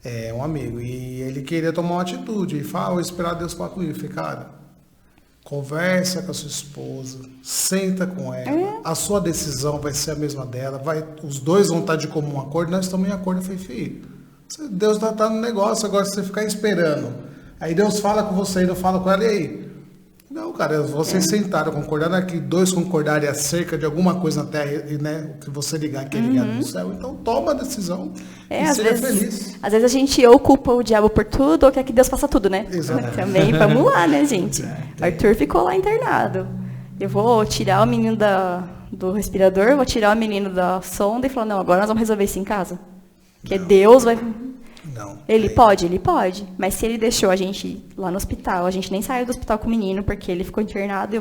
É um amigo. E ele queria tomar uma atitude. E fala, vou esperar Deus falar comigo. Eu falei, cara, conversa com a sua esposa, senta com ela. A sua decisão vai ser a mesma dela. Os dois vão estar de comum acordo. Nós estamos em acordo. Eu falei, filho, Deus está no negócio. Agora você ficar esperando. Aí Deus fala com você e não fala com ela. E aí? Não, cara, vocês sentaram, concordaram que dois concordarem acerca de alguma coisa na Terra, e, né, o que você ligar que é ligado no céu, então toma a decisão e seja feliz. Às vezes a gente ou culpa o diabo por tudo, ou quer que Deus faça tudo, né? Exatamente. Também, vamos lá, né, gente? Arthur ficou lá internado. Eu vou tirar o menino do respirador, vou tirar o menino da sonda e falar, não, agora nós vamos resolver isso em casa. Porque Deus vai... Não. Ele pode. Mas se ele deixou a gente lá no hospital, a gente nem saiu do hospital com o menino, porque ele ficou internado,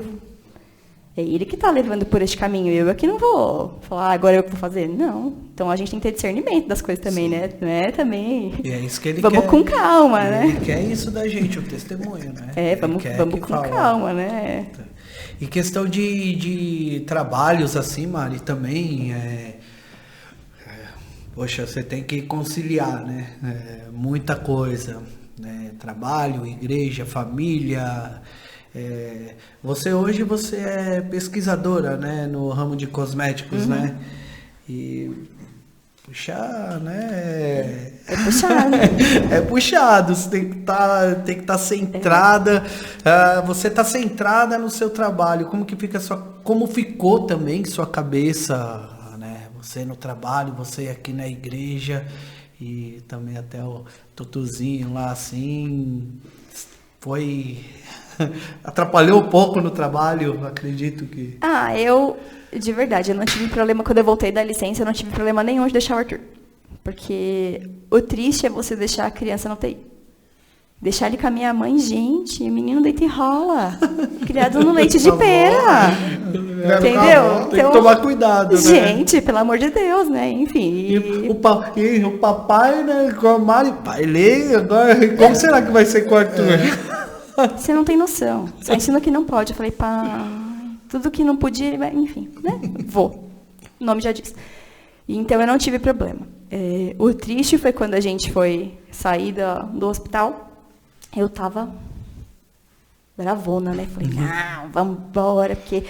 é ele que está levando por este caminho. Eu aqui não vou falar, agora eu que vou fazer. Não. Então a gente tem que ter discernimento das coisas também, né? Não é também. E é isso que ele vamos quer. Com calma, né? Ele quer isso da gente, o testemunho, né? Vamos com calma, né? E questão de trabalhos assim, Mari, também poxa, você tem que conciliar, né? Muita coisa, né? Trabalho, igreja, família. Hoje você é pesquisadora, né? No ramo de cosméticos, né? E puxar, né? É puxado. É puxado. Você tem que estar centrada. Você está centrada no seu trabalho. Como ficou também sua cabeça? Você no trabalho, você aqui na igreja e também até o Tutuzinho lá assim, atrapalhou um pouco no trabalho, acredito que... De verdade, eu não tive problema, quando eu voltei da licença, eu não tive problema nenhum de deixar o Arthur. Porque o triste é você deixar a criança na UTI. Deixar ele com a minha mãe, gente, menino deita e rola. Criado no leite de pera. Entendeu? Tem que tomar cuidado, né? Gente, pelo amor de Deus, né? Enfim. E o papai, né? Com a Mari, pai, agora, como será que vai ser com o Arthur? Você não tem noção. Só ensina que não pode. Eu falei, pá, tudo que não podia, ele vai, enfim, né? Vou. O nome já diz. Então eu não tive problema. O triste foi quando a gente foi sair do hospital. Eu tava bravona, né? Falei, não, vamos embora, porque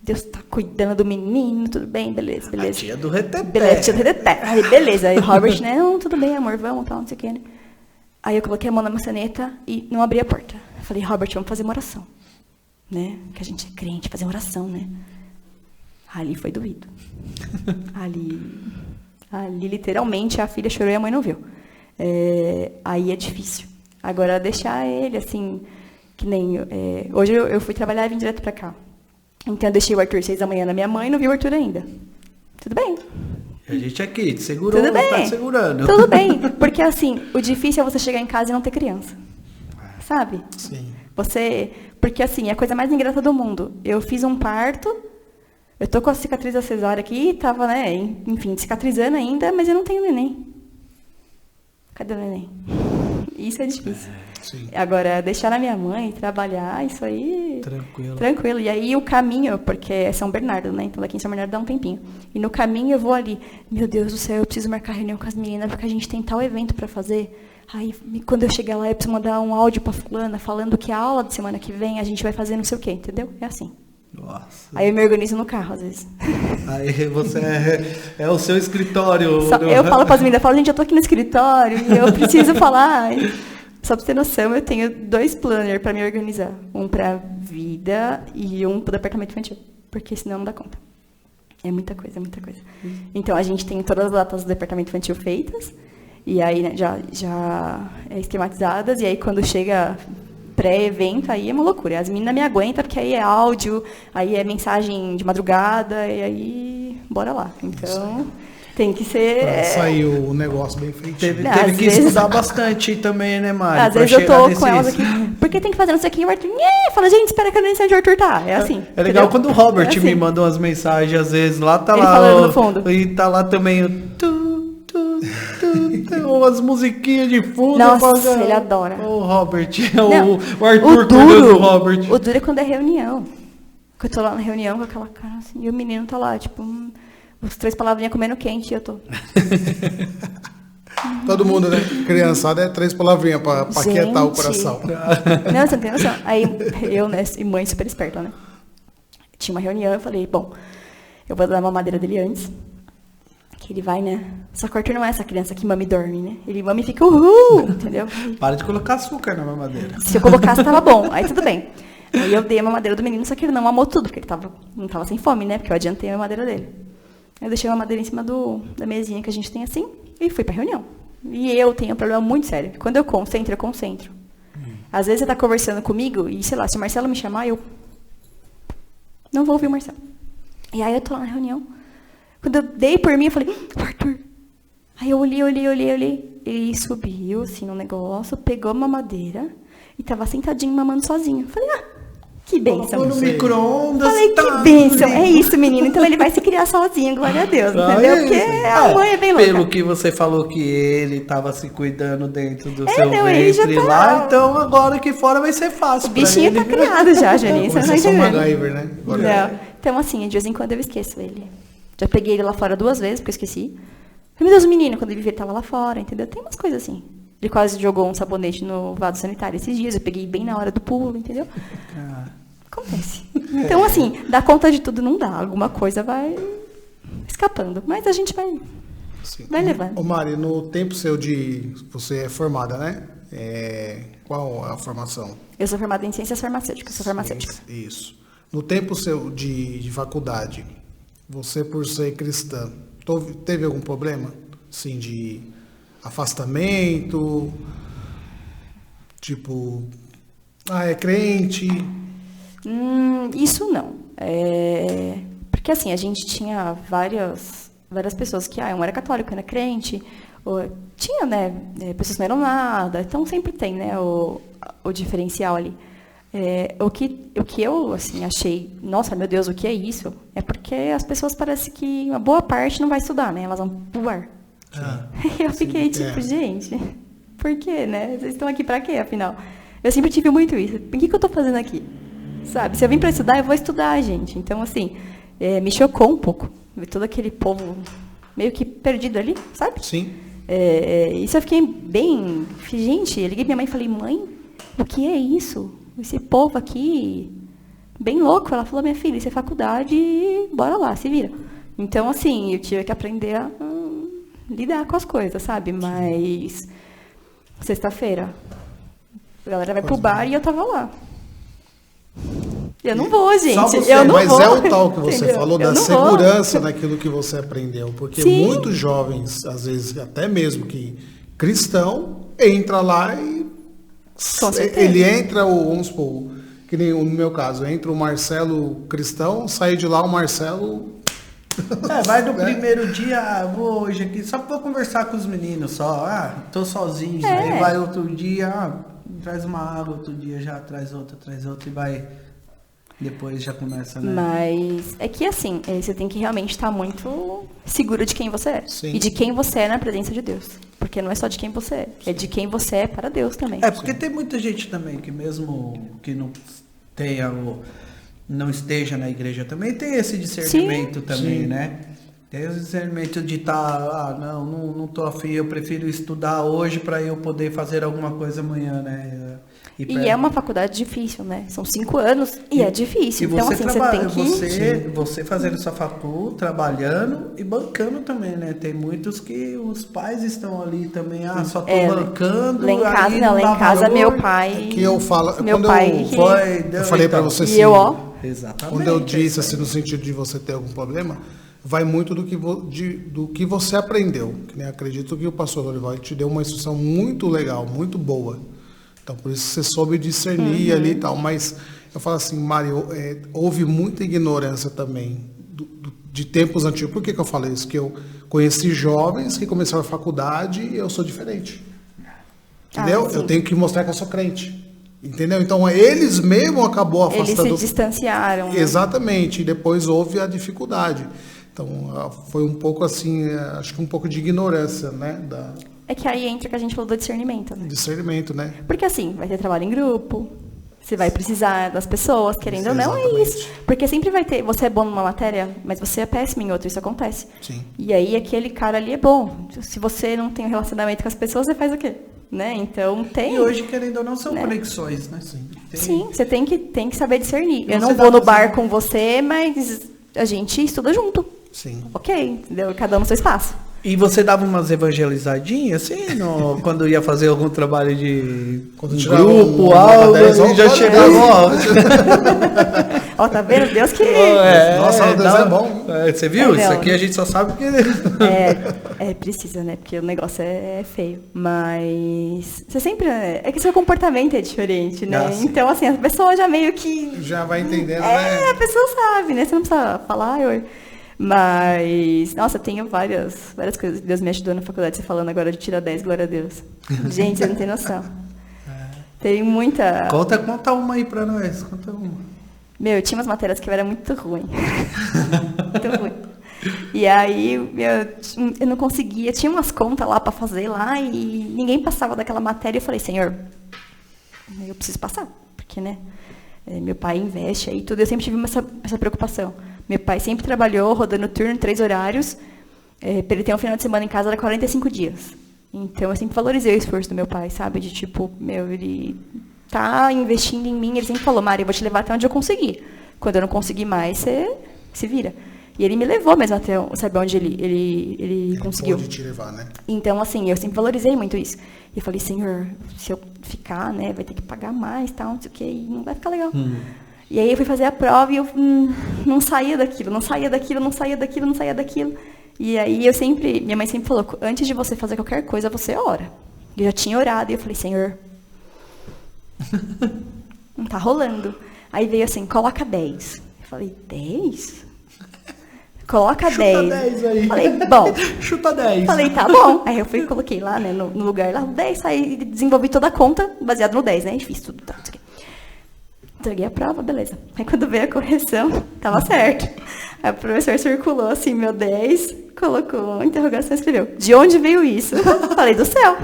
Deus tá cuidando do menino, tudo bem, beleza. A tia do reteté. Beleza, tia do reteté. Aí, beleza. Aí Robert, né? Não, tudo bem, amor, vamos, tal, não sei o que, né? Aí eu coloquei a mão na maçaneta e não abri a porta. Eu falei, Robert, vamos fazer uma oração. né? Que a gente é crente, fazer oração, né? Ali foi doído. Ali literalmente a filha chorou e a mãe não viu. Aí é difícil. Agora deixar ele assim, que nem hoje eu fui trabalhar e vim direto pra cá. Então eu deixei o Arthur 6 da manhã na minha mãe e não vi o Arthur ainda. Tudo bem. A gente aqui, te segurou, Tudo bem. tá te segurando. Tudo bem, porque assim, o difícil é você chegar em casa e não ter criança. Sabe? Sim. Porque assim, é a coisa mais ingrata do mundo. Eu fiz um parto, eu tô com a cicatriz da cesárea aqui, tava, né, enfim, cicatrizando ainda, mas eu não tenho neném. Cadê o neném? Isso é difícil. Sim. Agora, deixar a minha mãe trabalhar, isso aí... Tranquilo. E aí o caminho, porque é São Bernardo, né? Então daqui em São Bernardo dá um tempinho. E no caminho eu vou ali, meu Deus do céu, eu preciso marcar reunião com as meninas, porque a gente tem tal evento para fazer. Aí, quando eu chegar lá, eu preciso mandar um áudio pra fulana, falando que a aula de semana que vem a gente vai fazer não sei o quê, entendeu? É assim. Nossa. Aí eu me organizo no carro, às vezes. Aí você é o seu escritório. Eu falo para as meninas, gente, eu tô aqui no escritório e eu preciso falar. Só para ter noção, eu tenho 2 planners para me organizar. Um para vida e um para o departamento infantil. Porque senão não dá conta. É muita coisa, é muita coisa. Então, a gente tem todas as datas do departamento infantil feitas. E aí, né, já esquematizadas. E aí, quando chega pré-evento, aí é uma loucura. As meninas me aguentam, porque aí é áudio, aí é mensagem de madrugada, e aí, bora lá. Então, tem que ser... Pra sair o negócio bem feitinho. Teve Às que vezes- estudar bastante também, né, Mari? Às pra vezes eu chegar tô nesse- com elas aqui, porque tem que fazer não sei o que, o Arthur, fala, gente, espera que eu não sei onde o Arthur tá. É assim. É legal entendeu? quando o Robert É assim. me manda umas mensagens, às vezes, lá tá Ele lá. falando no fundo. E tá lá também o. Umas musiquinhas de fundo. Nossa, eu falo, ele adora. O Robert, Não, o Arthur cuidando do Robert. O duro é quando é reunião. Que eu tô lá na reunião com aquela cara assim, e o menino tá lá, tipo, os 3 palavrinhas comendo quente, e eu tô... Todo mundo, né? Criançada é 3 palavrinhas pra aquietar o Gente. coração. Não, você não tem noção. Aí eu, né, e mãe super esperta, né? Tinha uma reunião, eu falei, bom, eu vou dar uma madeira dele antes. Que ele vai, né? Só que o Arthur não é essa criança que mama e dorme, né? Ele mama e fica uhul, entendeu? Para de colocar açúcar na mamadeira. Se eu colocasse, tava bom. Aí tudo bem. Aí eu dei a mamadeira do menino, só que ele não mamou tudo, porque ele não tava sem fome, né? Porque eu adiantei a mamadeira dele. Eu deixei a mamadeira em cima da mesinha que a gente tem assim e fui pra reunião. E eu tenho um problema muito sério. Quando eu concentro, eu concentro. Às vezes você tá conversando comigo e, sei lá, se o Marcelo me chamar, eu não vou ouvir o Marcelo. E aí eu tô lá na reunião. Quando eu dei por mim, eu falei, Arthur. Aí eu olhei. Ele subiu, assim, no negócio, pegou a mamadeira e tava sentadinho mamando sozinho. Eu falei, que bênção. Colocou no micro-ondas. Falei, que bênção. É isso, menino. Então ele vai se criar sozinho, glória a Deus, entendeu? Porque a mãe é bem louca. Pelo que você falou que ele tava se cuidando dentro do seu não, ele já ventre tá- lá, então agora aqui fora vai ser fácil. O bichinho pra tá ele. criado já, Jani. Você não Começa tá a ser entendendo. MacGyver, né? Agora- Não. Então, assim, de vez em quando eu esqueço ele. Já peguei ele lá fora 2 vezes, porque eu esqueci. Meu Deus, o menino, quando ele viu, ele tava lá fora, entendeu? Tem umas coisas assim. Ele quase jogou um sabonete no vaso sanitário esses dias. Eu peguei bem na hora do pulo, entendeu? Acontece. Então, assim, dar conta de tudo não dá. Alguma coisa vai escapando. Mas a gente vai Sim. Vai levando. Ô Mari, no tempo seu de... Você é formada, né? Qual a formação? Eu sou formada em ciências farmacêuticas. Sou farmacêutica. Isso. No tempo seu de faculdade, você por ser cristã, teve algum problema? Assim, de afastamento? Tipo... é crente... Isso não. Porque assim, a gente tinha várias pessoas que, um era católico, era crente, tinha, né, pessoas que não eram nada, então sempre tem, né, o diferencial ali. O que eu, assim, achei, nossa, meu Deus, o que é isso? É porque as pessoas parece que uma boa parte não vai estudar, né, elas vão pro ar. Eu fiquei tipo, gente, por quê, né? Vocês estão aqui pra quê, afinal? Eu sempre tive muito isso. O que eu tô fazendo aqui? Sabe, se eu vim para estudar, eu vou estudar, gente. Então, assim, me chocou um pouco ver todo aquele povo meio que perdido ali, sabe? Sim. Isso eu fiquei bem... Gente, eu liguei pra minha mãe e falei, mãe, o que é isso? Esse povo aqui, bem louco. Ela falou, minha filha, isso é faculdade e bora lá, se vira. Então, assim, eu tive que aprender a lidar com as coisas, sabe? Mas, sexta-feira, a galera vai pro bar e eu tava lá. Eu não vou, gente. Só você. Eu não Mas vou. é o tal que você Entendeu? falou Eu da não segurança naquilo que você aprendeu. Porque Sim. muitos jovens, às vezes até mesmo que cristão, entra lá e Com certeza. ele entra, vamos supor, que nem no meu caso, entra o Marcelo cristão, sai de lá o Marcelo... Vai no primeiro dia, vou hoje aqui, só vou conversar com os meninos só. Tô sozinho. Aí vai outro dia, traz uma água, outro dia já traz outra e vai. Depois já começa, né? Mas é que assim, você tem que realmente estar muito seguro de quem você é. Sim. E de quem você é na presença de Deus. Porque não é só de quem você é de quem você é para Deus também. Porque tem muita gente também que mesmo que não tenha não esteja na igreja também tem esse discernimento também, Sim. né? Tem esse discernimento de estar, não tô afim, eu prefiro estudar hoje para eu poder fazer alguma coisa amanhã, né? E é uma faculdade difícil, né? São 5 anos e é difícil. E Então, você assim, trabalha, você tem que... você fazendo sua facul, trabalhando e bancando também, né? Tem muitos que os pais estão ali também, só tô bancando. Lá em casa, aí não, lá dá em casa valor. meu pai... Que eu falo, Meu quando pai... eu falei para você E assim, eu, ó... Exatamente. quando eu disse assim, no sentido de você ter algum problema, vai muito do que você aprendeu. Que, né, acredito que o pastor Lorival te deu uma instrução muito legal, muito boa. Então, por isso você soube discernir ali e tal. Mas eu falo assim, Mário, houve muita ignorância também de tempos antigos. Por que eu falo isso? Que eu conheci jovens que começaram a faculdade e eu sou diferente. Entendeu? Eu tenho que mostrar que eu sou crente. Entendeu? Então, eles mesmo acabou afastando... Eles se distanciaram. Né? Exatamente. E depois houve a dificuldade. Então, foi um pouco assim, acho que um pouco de ignorância, né? É que aí entra que a gente falou do discernimento, né? Discernimento, né? Porque assim, vai ter trabalho em grupo, você vai precisar das pessoas, querendo ou não, é isso. Porque sempre vai ter, você é bom numa matéria, mas você é péssimo em outra, isso acontece. Sim. E aí aquele cara ali é bom. Se você não tem um relacionamento com as pessoas, você faz o quê? Né? Então tem... E hoje, querendo ou não, são né? Conexões, né? Sim, você tem que saber discernir. Eu Você não dá vou no pra bar fazer- com você, mas a gente estuda junto. Sim. Ok, entendeu? Cada um no seu espaço. E você dava umas evangelizadinhas, assim, quando ia fazer algum trabalho de Quando tirava grupo, nota algo, 10, e já olha, chegava, ó. Ó, tá vendo? Deus que... Nossa, Deus é bom. Você viu? É, Isso não. aqui a gente só sabe que... Precisa, né? Porque o negócio é feio. Mas você sempre... É que seu comportamento é diferente, né? Sim. Então, assim, a pessoa já meio que... Já vai entendendo, né? A pessoa sabe, né? Você não precisa falar, oi. Mas, nossa, eu tenho várias coisas que Deus me ajudou na faculdade. Você falando agora de tirar 10, glória a Deus. Gente, você não tem noção. Tem muita... Conta uma aí pra nós, conta uma. Meu, eu tinha umas matérias que eu era muito ruim. Muito ruim. E aí, eu não conseguia. Tinha umas contas lá pra fazer lá e ninguém passava daquela matéria. Eu falei, Senhor, eu preciso passar. Porque, né? Meu pai investe aí tudo. Eu sempre tive essa preocupação. Meu pai sempre trabalhou rodando turno, 3 horários. Para ele ter um final de semana em casa era 45 dias. Então, eu sempre valorizei o esforço do meu pai, sabe? De tipo, ele tá investindo em mim. Ele sempre falou, Mari, eu vou te levar até onde eu conseguir. Quando eu não conseguir mais, você se vira. E ele me levou mesmo até, sabe, onde ele conseguiu. Pode te levar, né? Então, assim, eu sempre valorizei muito isso. E eu falei, Senhor, se eu ficar, né, vai ter que pagar mais, tal, não sei o quê, e não vai ficar legal. E aí eu fui fazer a prova e eu não saía daquilo. E aí minha mãe sempre falou, antes de você fazer qualquer coisa, você ora. Eu já tinha orado e eu falei, Senhor, não tá rolando. Aí veio assim, coloca 10. Eu falei, 10? Coloca 10. 10 aí. Falei, bom. Chuta 10. Falei, tá bom. Aí eu fui e coloquei lá, né, no lugar lá, 10, saí, desenvolvi toda a conta baseado no 10, né? E fiz tudo, tá, não sei o quê. Entreguei a prova, beleza. Aí quando veio a correção, tava certo. Aí o professor circulou assim, meu 10, colocou interrogação e escreveu, de onde veio isso? Falei, do céu.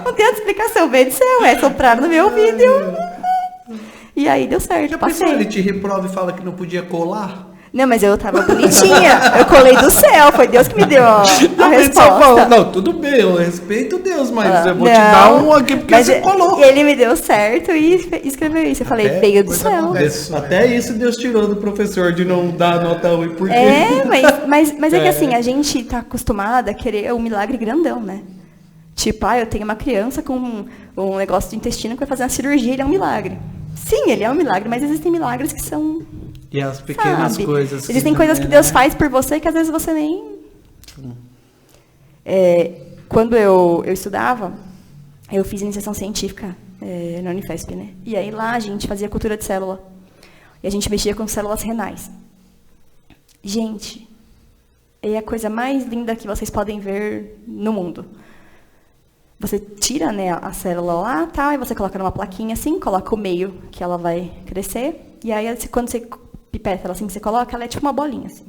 Não tem outra explicação, veio do céu, sopraram no meu ouvido. E aí deu certo, Já pensou, passei. ele te reprova e fala que não podia colar? Não, mas eu tava bonitinha. Eu colei do céu, foi Deus que me deu a resposta. Não, tudo bem, eu respeito Deus, mas eu vou te Não, dar um aqui porque mas você colou. ele me deu certo e escreveu isso. Eu falei, veio do céu. Até isso Deus tirou do professor de não dar nota ruim, porque... Mas é que assim, a gente tá acostumada a querer um milagre grandão, né? Tipo, eu tenho uma criança com um negócio do intestino que vai fazer uma cirurgia, ele é um milagre. Sim, ele é um milagre, mas existem milagres que são... E as pequenas sabe? coisas. Existem coisas que Deus faz por você que às vezes você nem... Quando eu estudava, eu fiz iniciação científica na Unifesp, né? E aí lá a gente fazia cultura de célula. E a gente mexia com células renais. Gente, é a coisa mais linda que vocês podem ver no mundo. Você tira, né, a célula lá, tá, e você coloca numa plaquinha assim, coloca o meio que ela vai crescer. E aí, quando você pipeta ela assim que você coloca, ela é tipo uma bolinha assim.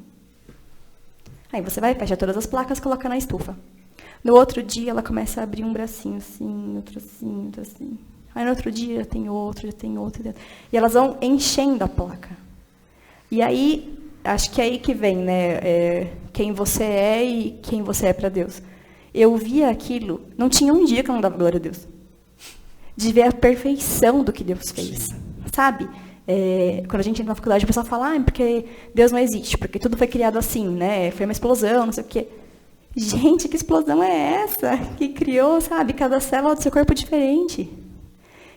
Aí você vai, fecha todas as placas, coloca na estufa. No outro dia, ela começa a abrir um bracinho assim, outro assim, outro assim. Aí no outro dia, tem outro, já tem outro. E elas vão enchendo a placa. E aí, acho que é aí que vem, né, quem você é e quem você é para Deus. Eu via aquilo, não tinha um dia que eu não dava glória a Deus. De ver a perfeição do que Deus fez, sabe? Quando a gente entra na faculdade, o pessoal fala, porque Deus não existe, porque tudo foi criado assim, né? Foi uma explosão, não sei o quê. Gente, que explosão é essa? Que criou, sabe, cada célula do seu corpo diferente.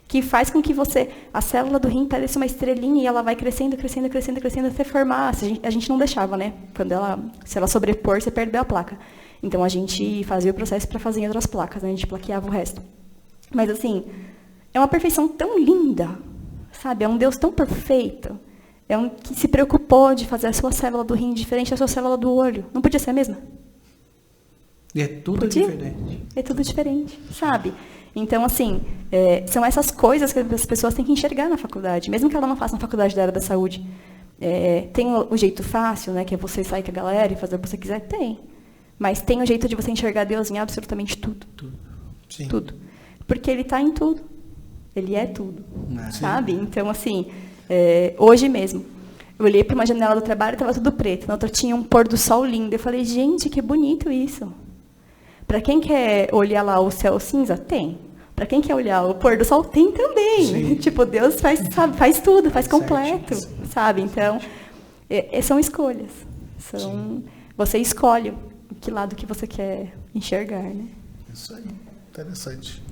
Que faz com que a célula do rim pareça uma estrelinha e ela vai crescendo, crescendo, crescendo, crescendo até formar. A gente não deixava, né? Se ela sobrepor, você perdeu a placa. Então, a gente fazia o processo para fazer em outras placas, né? A gente plaqueava o resto. Mas, assim, é uma perfeição tão linda, sabe? É um Deus tão perfeito. Que se preocupou de fazer a sua célula do rim diferente da sua célula do olho. Não podia ser a mesma? E é tudo diferente. É tudo diferente, sabe? Então, assim, são essas coisas que as pessoas têm que enxergar na faculdade. Mesmo que ela não faça na faculdade da área da saúde. Tem o jeito fácil, né? Que é você sair com a galera e fazer o que você quiser? Tem. Mas tem o jeito de você enxergar Deus em absolutamente tudo. Tudo. Sim. Tudo. Porque Ele está em tudo. Ele é tudo. Sabe? Então, assim, hoje mesmo, eu olhei para uma janela do trabalho e estava tudo preto. Na outra tinha um pôr do sol lindo. Eu falei, gente, que bonito isso. Para quem quer olhar lá o céu cinza, tem. Para quem quer olhar o pôr do sol, tem também. Sim. Tipo, Deus faz tudo, faz completo. Sabe? Então, são escolhas. Você escolhe que lado que você quer enxergar, né? Isso aí, interessante.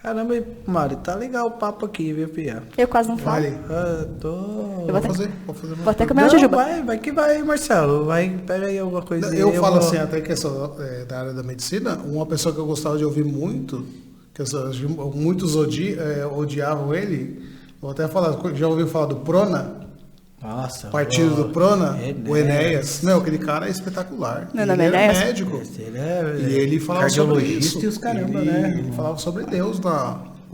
Caramba, Mari, tá legal o papo aqui, viu, Pia? Eu quase não falo. Vale. Vou até comer uma jujuba. Vai que vai, Marcelo. Pega aí alguma coisa. Eu falo assim, até que da área da medicina, uma pessoa que eu gostava de ouvir muito, que muitos odiavam ele, vou até falar, já ouviu falar do Prona? Nossa. Partido do Prona, o Enéas. Meu, aquele cara é espetacular. Ele era médico. E ele falava sobre isso. E os caramba, né? Ele falava sobre Deus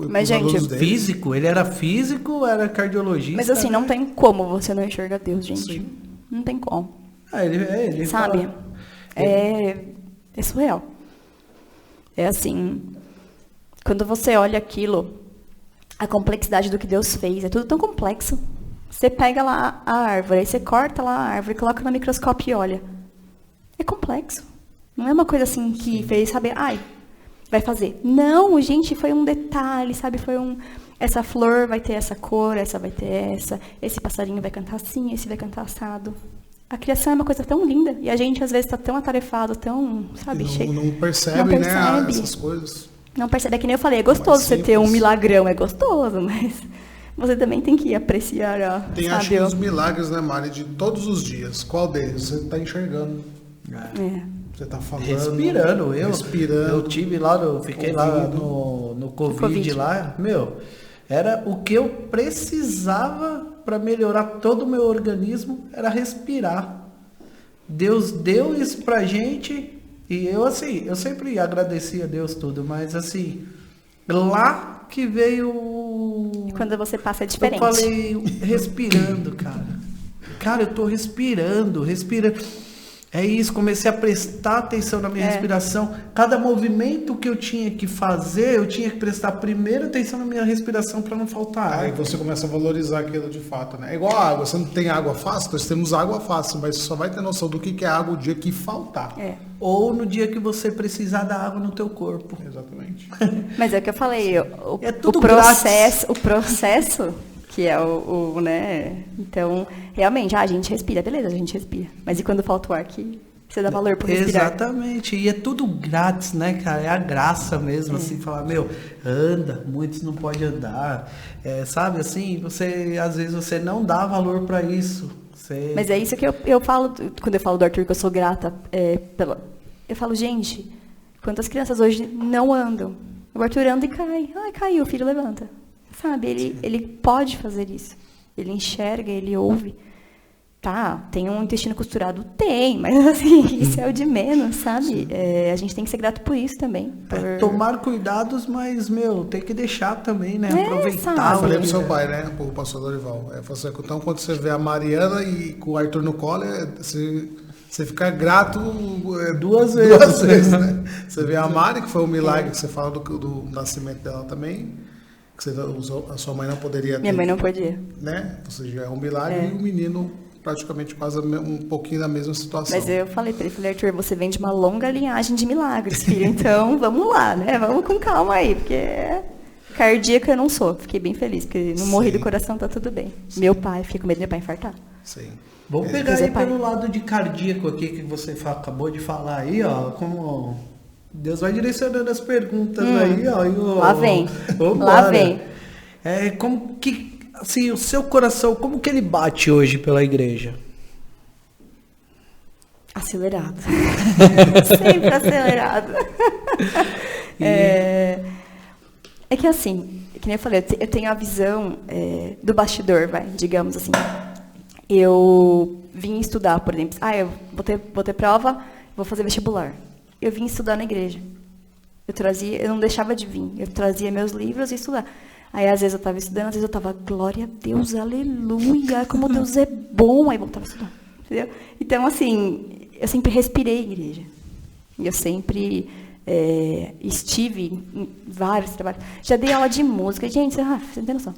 Mas, gente, físico, ele era físico, era cardiologista. Mas assim, não tem como você não enxergar Deus, gente. Sim. Não tem como. Ele sabe? É surreal. É assim, quando você olha aquilo, a complexidade do que Deus fez, é tudo tão complexo. Você pega lá a árvore, aí você corta lá a árvore, coloca no microscópio e olha. É complexo. Não é uma coisa assim que fez, sabe, vai fazer. Não, gente, foi um detalhe, sabe, essa flor vai ter essa cor, essa vai ter essa, esse passarinho vai cantar assim, esse vai cantar assado. A criação é uma coisa tão linda, e a gente às vezes está tão atarefado, tão, sabe, cheio. Não percebe, né, essas coisas. Não percebe, é que nem eu falei, é gostoso você ter um milagrão, é gostoso, mas você também tem que apreciar Tem, acho que os milagres, né, Mari, de todos os dias. Qual deles você está enxergando? Você está falando. Respirando. Eu tive lá, fiquei lá no COVID lá. Meu, era o que eu precisava para melhorar todo o meu organismo, era respirar. Deus deu isso pra gente e eu sempre agradeci a Deus tudo, mas assim, lá que veio... Quando você passa é diferente. Eu falei, respirando, cara. Cara, eu tô respirando. É isso, comecei a prestar atenção na minha respiração. Cada movimento que eu tinha que fazer, eu tinha que prestar primeiro atenção na minha respiração para não faltar ar. Aí você começa a valorizar aquilo de fato, né? É igual a água, você não tem água fácil, nós temos água fácil, mas você só vai ter noção do que é água o dia que faltar. Ou no dia que você precisar da água no teu corpo. Exatamente. Mas é o que eu falei, o processo que é né? Então, realmente, a gente respira, beleza, a gente respira. Mas e quando falta o ar aqui? Você dá valor pro respirar. Exatamente, e é tudo grátis, né, cara? É a graça mesmo, assim, falar, anda, muitos não podem andar, sabe, assim, às vezes você não dá valor para isso. Mas é isso que eu falo, quando eu falo do Arthur, que eu sou grata, eu falo, gente, quantas crianças hoje não andam? O Arthur anda e cai. Ai, caiu, o filho levanta. Sabe, ele pode fazer isso. Ele enxerga, ele ouve. Tá, tem um intestino costurado? Tem, mas assim, isso é o de menos, sabe? A gente tem que ser grato por isso também. Tomar cuidados, mas, tem que deixar também, né? Aproveitar. Sabe? Eu falei pro seu pai, né? Pro pastor Dorival. Então, quando você vê a Mariana e com o Arthur no colo, você fica grato duas vezes, né? Você vê a Mari, que foi um milagre, que você fala do nascimento dela também, que a sua mãe não poderia ter. Minha mãe não podia. Né? Ou seja, é um milagre e o menino praticamente quase um pouquinho da mesma situação. Mas eu falei para ele, Arthur, você vem de uma longa linhagem de milagres, filho, então vamos lá, né? Vamos com calma aí, porque cardíaca eu não sou. Fiquei bem feliz, porque não morri do coração, tá tudo bem. Sim. Meu pai, fiquei com medo do meu pai infartar. Sim. Vamos pegar aí pelo lado de cardíaco aqui, que você acabou de falar aí, ó, como Deus vai direcionando as perguntas aí, ó. Lá vem, lá vem. Como que, assim, o seu coração, como que ele bate hoje pela igreja? Acelerado. Sempre acelerado. É que assim, que nem eu falei, eu tenho a visão do bastidor, digamos assim. Eu vim estudar, por exemplo. Eu vou ter prova, vou fazer vestibular. Eu vim estudar na igreja. Eu não deixava de vir. Eu trazia meus livros e estudar. Aí, às vezes, eu estava estudando, às vezes eu estava, glória a Deus, aleluia, como Deus é bom. Aí, voltava a estudar, entendeu? Então, assim, eu sempre respirei igreja. E eu sempre estive em vários trabalhos. Já dei aula de música. Gente, você não tem noção.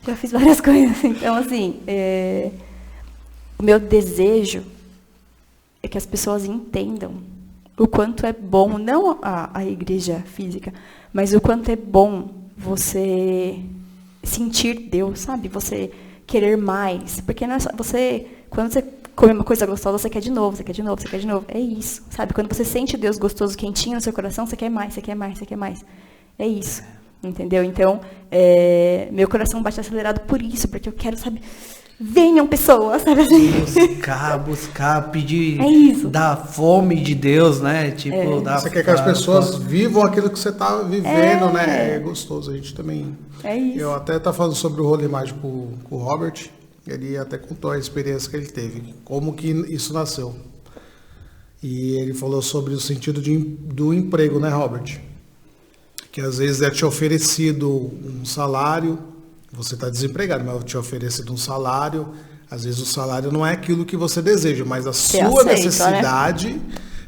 Já fiz várias coisas. Então, assim, o meu desejo é que as pessoas entendam o quanto é bom, não a igreja física, mas o quanto é bom você sentir Deus, sabe? Você querer mais. Porque quando você come uma coisa gostosa, você quer de novo, você quer de novo, você quer de novo. É isso, sabe? Quando você sente Deus gostoso, quentinho no seu coração, você quer mais, você quer mais, você quer mais. É isso, entendeu? Então, meu coração bate acelerado por isso, porque eu quero, sabe... Venham pessoas, sabe assim? Buscar, pedir, isso. Da fome de Deus, né? Tipo, você quer que as pessoas vivam aquilo que você está vivendo, né? É gostoso, a gente também... É isso. Eu até estava falando sobre o rolo mágico com o Robert, ele até contou a experiência que ele teve, como que isso nasceu. E ele falou sobre o sentido do emprego, né, Robert? Que às vezes é te oferecido um salário... Você está desempregado, mas eu te oferecido um salário. Às vezes o salário não é aquilo que você deseja, mas a sua necessidade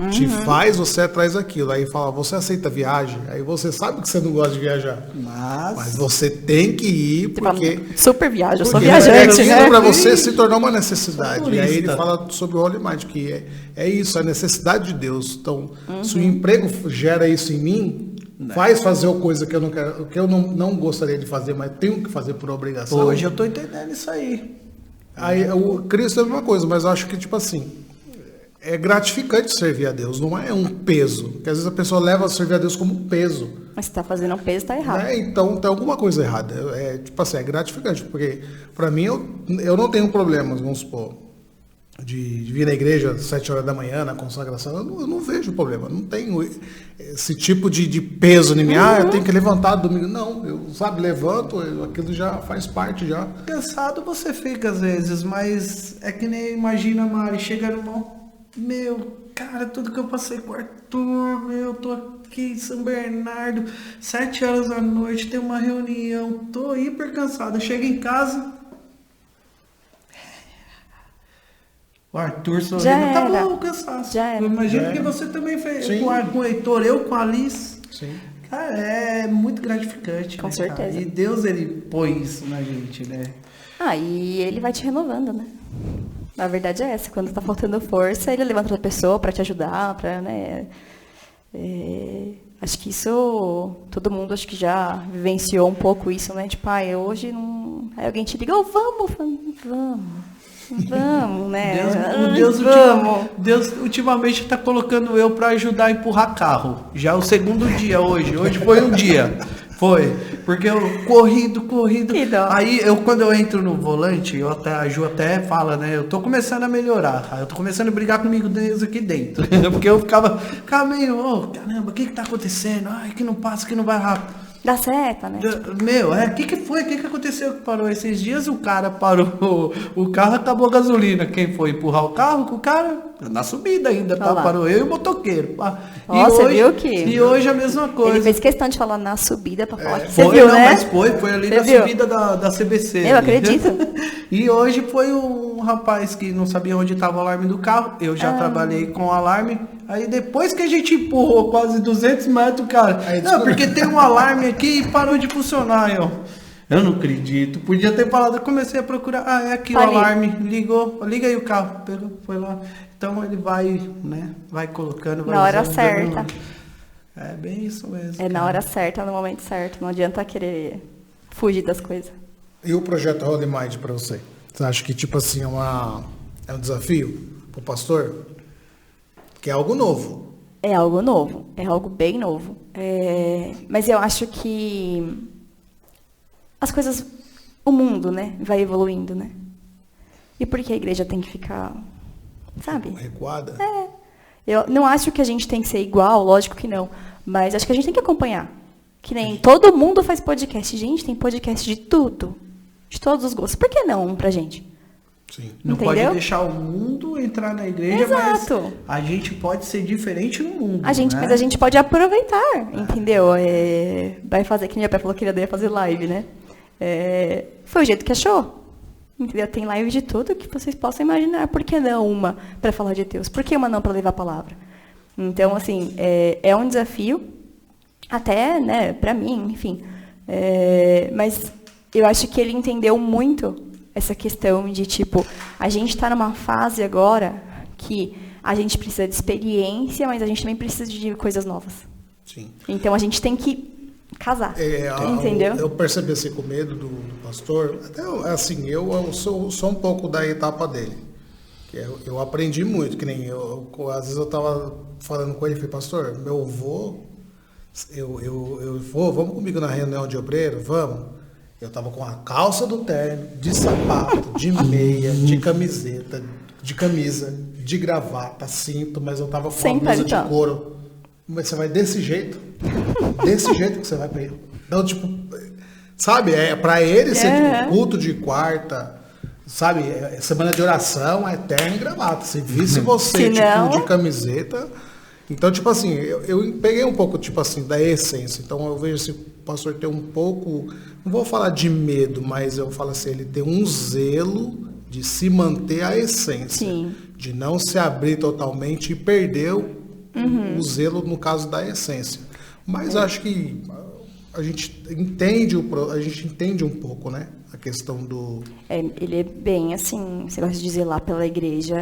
te faz você atrás daquilo. Aí fala, você aceita viagem? Aí você sabe que você não gosta de viajar. Mas você tem que ir porque... Fala, super viagem, eu sou viajante, né? Para você se tornar uma necessidade. E aí ele fala sobre o Holy Mind, que é isso, a necessidade de Deus. Então, se o emprego gera isso em mim... Faz fazer uma coisa que eu não quero, que eu não gostaria de fazer, mas tenho que fazer por obrigação. Hoje eu tô entendendo isso aí. Aí o Cristo é a mesma coisa, mas eu acho que, tipo assim, é gratificante servir a Deus, não é um peso. Porque às vezes a pessoa leva a servir a Deus como um peso. Mas se tá fazendo um peso, tá errado. Então tem alguma coisa errada. Tipo assim, é gratificante, porque para mim eu não tenho problemas, vamos supor. De vir na igreja às 7 horas da manhã, na consagração, eu não vejo problema. Não tenho esse tipo de peso em mim. Eu tenho que levantar domingo. Não, eu, levanto, aquilo já faz parte já. Cansado você fica às vezes, mas é que nem imagina, Mari, chega no cara, tudo que eu passei com o Arthur, tô aqui em São Bernardo, 7 horas da noite, tem uma reunião, tô hiper cansado. Chego em casa... O Arthur sorrindo, tá bom, cansaço. Eu imagino que você também fez com o Heitor, eu com a Alice. Sim. Cara, é muito gratificante. Com certeza. Cara? E Deus, ele põe isso na gente, né? E ele vai te renovando, né? A verdade é essa, quando tá faltando força, ele levanta outra pessoa para te ajudar, né? Acho que isso, todo mundo acho que já vivenciou um pouco isso, né? Tipo, hoje não... Aí alguém te liga, vamos. Vamos, né? Deus ultimamente está colocando eu para ajudar a empurrar carro. Já é o segundo dia hoje. Hoje foi um dia. Foi. Porque eu corrido. Que dó. Aí quando eu entro no volante, a Ju até fala, né? Eu tô começando a melhorar. Aí eu tô começando a brigar comigo Deus aqui dentro. Porque eu ficava meio, caramba, o que tá acontecendo? Ai, que não passa, que não vai rápido. Dá seta, né? Meu, o que foi? O que aconteceu que parou? Esses dias o cara parou o carro, acabou a gasolina. Quem foi empurrar o carro com o cara? Na subida ainda, tá? Parou eu e o motoqueiro. Você viu que... E hoje a mesma coisa. Ele fez questão de falar na subida pra falar que Foi, você viu, não, né? mas foi ali na subida da CBC. Eu acredito. E hoje foi um rapaz que não sabia onde estava o alarme do carro. Eu já trabalhei com o alarme. Aí depois que a gente empurrou quase 200 metros, cara... Não, porque tem um alarme aqui e parou de funcionar, eu não acredito. Podia ter falado, eu comecei a procurar. É aqui o alarme. Ligou, liga aí o carro. Pegou, foi lá. Então ele vai, né? Vai colocando. Vai na hora certa. É bem isso mesmo. É na hora certa, no momento certo. Não adianta querer fugir das coisas. E o projeto Holy Mind para você? Você acha que, tipo assim, é um desafio para o pastor? Que é algo novo. É algo novo. É algo bem novo. Mas eu acho que as coisas... O mundo, né? Vai evoluindo, né? E por que a igreja tem que ficar... Sabe? Recuada? Eu não acho que a gente tem que ser igual, lógico que não. Mas acho que a gente tem que acompanhar. Que nem todo mundo faz podcast. Gente, tem podcast de tudo. De todos os gostos. Por que não um pra gente? Sim. Não Entendeu? pode deixar o mundo entrar na igreja, Exato. mas a gente pode ser diferente no mundo. Mas a gente pode aproveitar, entendeu? Vai fazer, que meu pai falou que ele ia fazer live, né? Foi o jeito que achou. Entendeu? Tem live de tudo que vocês possam imaginar. Por que não uma para falar de Deus? Por que uma não para levar a palavra? Então, assim, é um desafio, até, né, para mim, enfim. Mas eu acho que ele entendeu muito essa questão de, tipo, a gente está numa fase agora que a gente precisa de experiência, mas a gente também precisa de coisas novas. Sim. Então, a gente tem que casar, entendeu? Eu percebi assim, com medo do pastor, até assim, eu sou um pouco da etapa dele. Eu aprendi muito, que nem às vezes eu estava falando com ele, falei, pastor, meu avô, eu vou, vamos comigo na reunião de obreiro, vamos. Eu estava com a calça do terno, de sapato, de meia, de camiseta, de camisa, de gravata, cinto, mas eu estava com uma blusa de couro. Mas você vai desse jeito que você vai pra ele. Então, tipo, sabe, pra ele ser tipo, culto de quarta, sabe, semana de oração, é terno e gravata. Se visse você, tipo, de camiseta. Então, tipo assim, eu peguei um pouco, tipo assim, da essência. Então, eu vejo esse pastor ter um pouco, não vou falar de medo, mas eu falo assim, ele tem um zelo de se manter a essência. Sim. De não se abrir totalmente e perder o zelo no caso da essência. Mas acho que a gente entende um pouco, né? A questão do... ele é bem assim, você gosta de zelar pela igreja.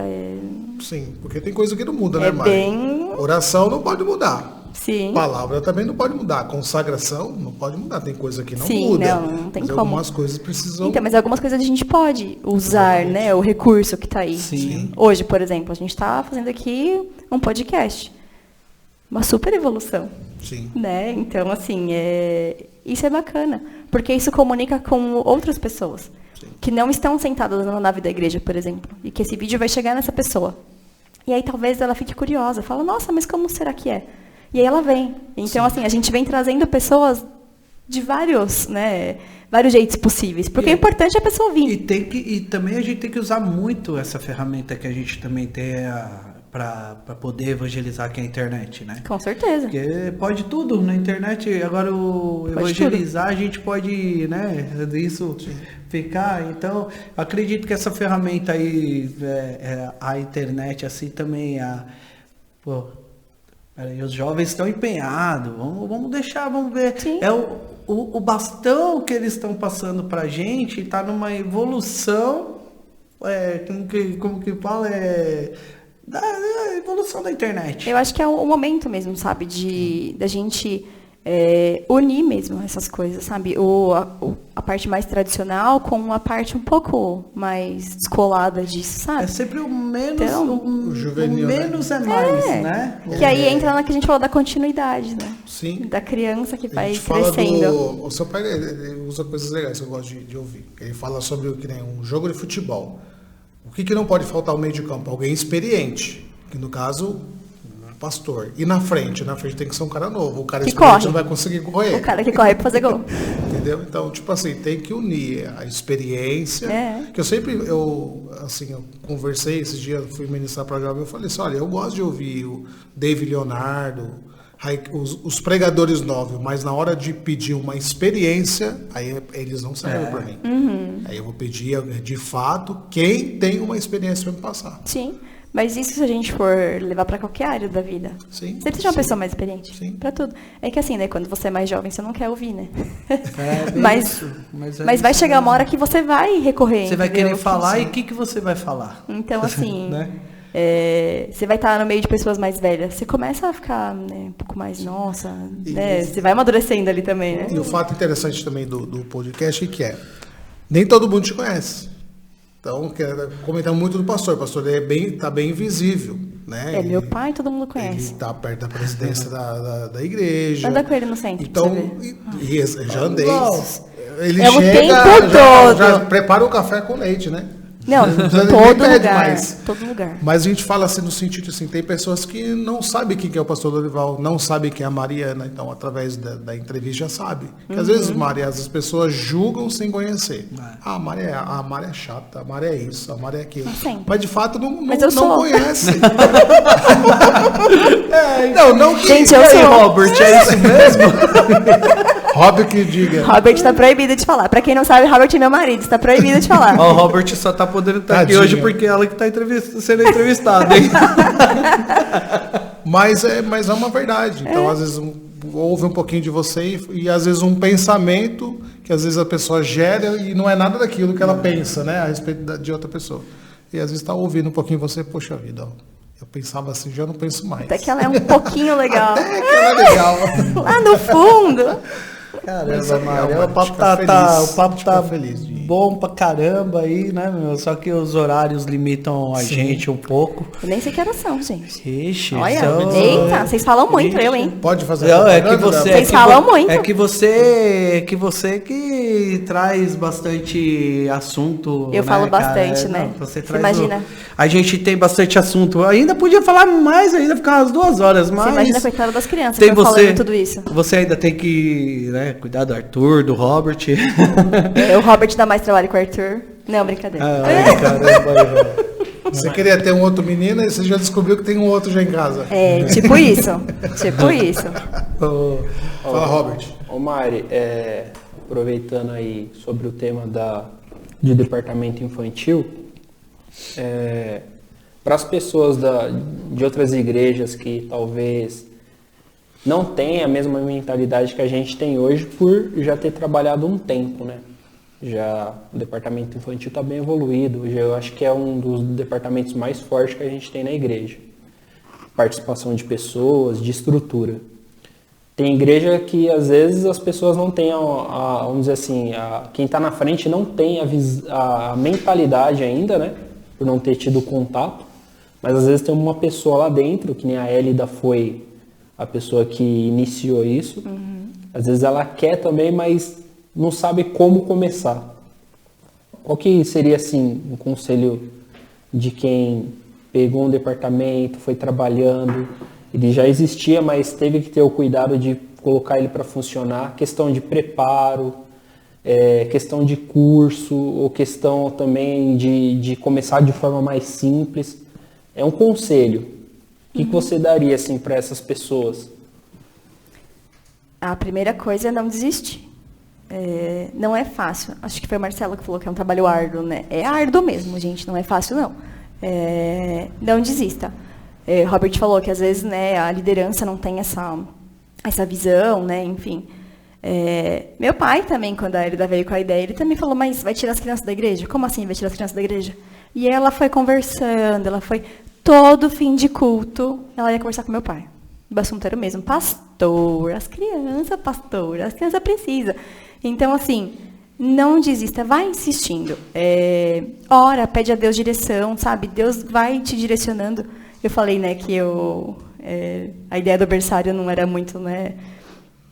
Sim, porque tem coisa que não muda, né, Mari? Bem... Oração não pode mudar. Sim. Palavra também não pode mudar. Consagração não pode mudar. Tem coisa que não muda. Não tem mas como. Algumas coisas precisam... Então, mas algumas coisas a gente pode usar, né? O recurso que está aí. Sim. Hoje, por exemplo, a gente está fazendo aqui um podcast. Uma super evolução. Sim. Né? Então, assim, isso é bacana. Porque isso comunica com outras pessoas. Sim. Que não estão sentadas na nave da igreja, por exemplo. E que esse vídeo vai chegar nessa pessoa. E aí talvez ela fique curiosa. Fala, nossa, mas como será que é? E aí ela vem. Então, assim, a gente vem trazendo pessoas de vários jeitos possíveis. Porque o importante é a pessoa vir. E também a gente tem que usar muito essa ferramenta que a gente também tem para poder evangelizar que é a internet, né? Com certeza. Porque pode tudo na internet. Agora, evangelizar, a gente pode, né? Isso ficar. Então, acredito que essa ferramenta aí, a internet, assim, também, os jovens estão empenhados, vamos deixar, vamos ver. Sim. O bastão que eles estão passando para a gente está numa evolução, como que fala, da evolução da internet. Eu acho que é o momento mesmo, sabe, da gente unir mesmo essas coisas, sabe? A parte mais tradicional com uma parte um pouco mais descolada disso, sabe? É sempre o menos, Então, o juvenil, menos é mais, É. né? Que aí entra na que a gente falou da continuidade, né? Sim. Da criança que A vai gente fala crescendo. o seu pai ele usa coisas legais que eu gosto de ouvir. Ele fala sobre que nem um jogo de futebol. O que não pode faltar ao meio de campo? Alguém experiente, que no caso, pastor. E na frente tem que ser um cara novo. O cara Que experiente corre. não vai conseguir correr. O cara que corre pra fazer gol. Entendeu? Então, tipo assim, tem que unir a experiência. Que eu conversei esses dias, fui ministrar para jovem, eu falei assim, olha, eu gosto de ouvir o David Leonardo, os pregadores novos, mas na hora de pedir uma experiência, aí eles não servem para mim. Aí eu vou pedir, de fato, quem tem uma experiência para me passar. Sim. Mas isso se a gente for levar pra qualquer área da vida. Sim. Você precisa de uma pessoa mais experiente. Sim. Pra tudo. É que assim, né? Quando você é mais jovem, você não quer ouvir, né? Bem mas isso. mas vai chegar uma hora que você vai recorrer. Você vai entendeu? querer falar e o que você vai falar? Então, assim, Né? você vai estar no meio de pessoas mais velhas. Você começa a ficar um pouco mais, nossa, né? Você vai amadurecendo ali também, né? E o fato interessante também do podcast é que nem todo mundo te conhece. Então, comentamos muito do pastor. O pastor tá bem visível, né? Meu pai, todo mundo Ele conhece. está perto da presidência da igreja. Anda com ele no centro, Então, pra você já andei. Ele É o chega, tempo todo. já prepara o café com leite, né? Não, Ninguém todo pede lugar. mais. Todo lugar. Mas a gente fala assim no sentido assim, tem pessoas que não sabem quem que é o pastor Dorival, não sabem quem é a Mariana, então através da entrevista já sabe. Que às vezes, Maria, as pessoas julgam sem conhecer. A Maria é chata, a Maria é isso, a Maria é aquilo. Sempre. Mas de fato Mas eu não sou. conhece. não que... Gente, eu E aí, sou. Robert, é isso mesmo? Robert que diga. Robert tá proibido de falar. Pra quem não sabe, Robert é meu marido, está proibido de falar. Ó, o Robert só tá podendo estar aqui Tadinho. hoje porque é ela que tá sendo entrevistada, hein? Mas é uma verdade. Então, às vezes, ouve um pouquinho de você e às vezes um pensamento que às vezes a pessoa gera e não é nada daquilo que ela pensa, né? A respeito de outra pessoa. E às vezes está ouvindo um pouquinho você, poxa vida, ó, eu pensava assim, já não penso mais. Até que ela é um pouquinho legal. Até que ela é legal. Lá no fundo. Caramba, Maria, o papo tá feliz de... bom pra caramba aí, né, meu? Só que os horários limitam a gente um pouco. Eu nem sei que horas são, gente. Ixi, Olha, então- eita, vocês falam muito, eu, hein? Pode fazer Não, é que propaganda, você, né? Vocês falam muito. É que você que traz bastante assunto. Eu né, falo cara? bastante, né? Você Você traz imagina. A gente tem bastante assunto. Ainda podia falar mais, ainda ficar umas 2 horas, mas. Você imagina a coitada das crianças tem que eu você, falando tudo isso. Você ainda tem que, né, cuidar do Arthur, do Robert. O Robert dá mais trabalho com o Arthur. Não, brincadeira. Ai, caramba, aí, velho. Você queria ter um outro menino e você já descobriu que tem um outro já em casa. É, tipo isso. Tipo isso. Fala, Robert. Ô Mari, aproveitando aí sobre o tema de departamento infantil, para as pessoas de outras igrejas que talvez não tenham a mesma mentalidade que a gente tem hoje por já ter trabalhado um tempo, né? Já o departamento infantil está bem evoluído, hoje eu acho que é um dos departamentos mais fortes que a gente tem na igreja. Participação de pessoas, de estrutura. Tem igreja que às vezes as pessoas não têm, vamos dizer assim, quem está na frente não tem a mentalidade ainda, né? Por não ter tido contato. Mas às vezes tem uma pessoa lá dentro, que nem a Elida foi a pessoa que iniciou isso. Às vezes ela quer também, mas não sabe como começar. Qual que seria, assim, um conselho de quem pegou um departamento, foi trabalhando, ele já existia, mas teve que ter o cuidado de colocar ele para funcionar, questão de preparo, questão de curso, ou questão também de começar de forma mais simples. É um conselho. O que você daria assim, para essas pessoas? A primeira coisa é não desistir. Não é fácil. Acho que foi o Marcelo que falou que é um trabalho árduo, né? É árduo mesmo, gente. Não é fácil, não. Não desista. Robert falou que às vezes, né, a liderança não tem essa visão, né? Enfim. Meu pai também, quando a Elida veio com a ideia, ele também falou, mas vai tirar as crianças da igreja? Como assim vai tirar as crianças da igreja? E ela foi conversando, todo fim de culto, ela ia conversar com meu pai. O assunto era o mesmo. pastor, as crianças precisam. Então, assim, não desista, vai insistindo. Ora, pede a Deus direção, sabe? Deus vai te direcionando. Eu falei, né, que a ideia do berçário não era muito, né?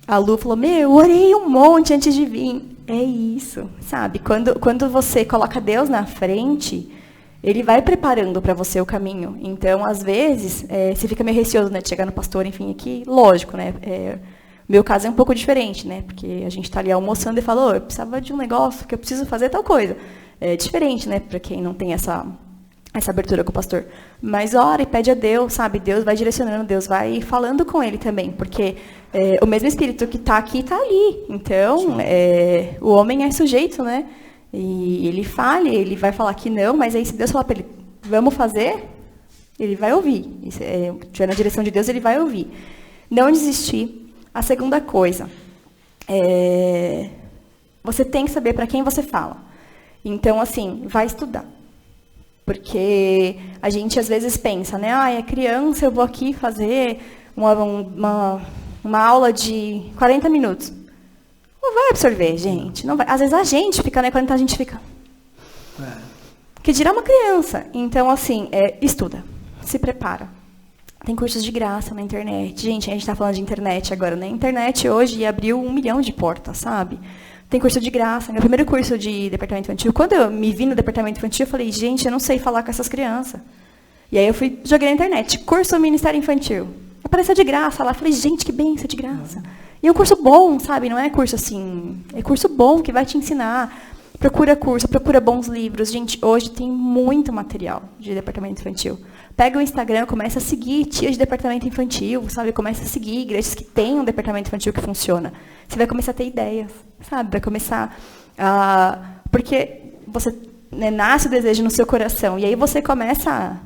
A Lu falou, eu orei um monte antes de vir. É isso, sabe? Quando você coloca Deus na frente, Ele vai preparando para você o caminho. Então, às vezes, você fica meio receoso, né, de chegar no pastor, enfim, aqui, lógico, né? Meu caso é um pouco diferente, né? Porque a gente está ali almoçando e fala, eu precisava de um negócio que eu preciso fazer tal coisa. É diferente, né? Para quem não tem essa abertura com o pastor. Mas ora e pede a Deus, sabe? Deus vai direcionando, Deus vai falando com ele também, porque o mesmo Espírito que está aqui está ali. Então, o homem é sujeito, né? E ele falha, ele vai falar que não, mas aí se Deus falar para ele, vamos fazer, ele vai ouvir. Se estiver na direção de Deus, ele vai ouvir. Não desistir. A segunda coisa, você tem que saber para quem você fala. Então, assim, vai estudar. Porque a gente às vezes pensa, né? É criança, eu vou aqui fazer uma aula de 40 minutos. Não vai absorver, gente. Não vai. Às vezes a gente fica, né? Quando a gente fica. Que dirá uma criança. Então, assim, estuda. Se prepara. Tem cursos de graça na internet. Gente, a gente está falando de internet agora, né? A internet hoje abriu 1 milhão de portas, sabe? Tem curso de graça. Meu primeiro curso de departamento infantil, quando eu me vi no departamento infantil, eu falei, gente, eu não sei falar com essas crianças. E aí eu joguei na internet, curso Ministério Infantil. Apareceu de graça lá, eu falei, gente, que bênção de graça. E é um curso bom, sabe? Não é curso assim, é curso bom que vai te ensinar. Procura curso, procura bons livros. Gente, hoje tem muito material de departamento infantil. Pega o Instagram, começa a seguir tias de departamento infantil, sabe? Começa a seguir igrejas que têm um departamento infantil que funciona. Você vai começar a ter ideias, sabe? Vai começar a... Porque você nasce o desejo no seu coração, e aí você começa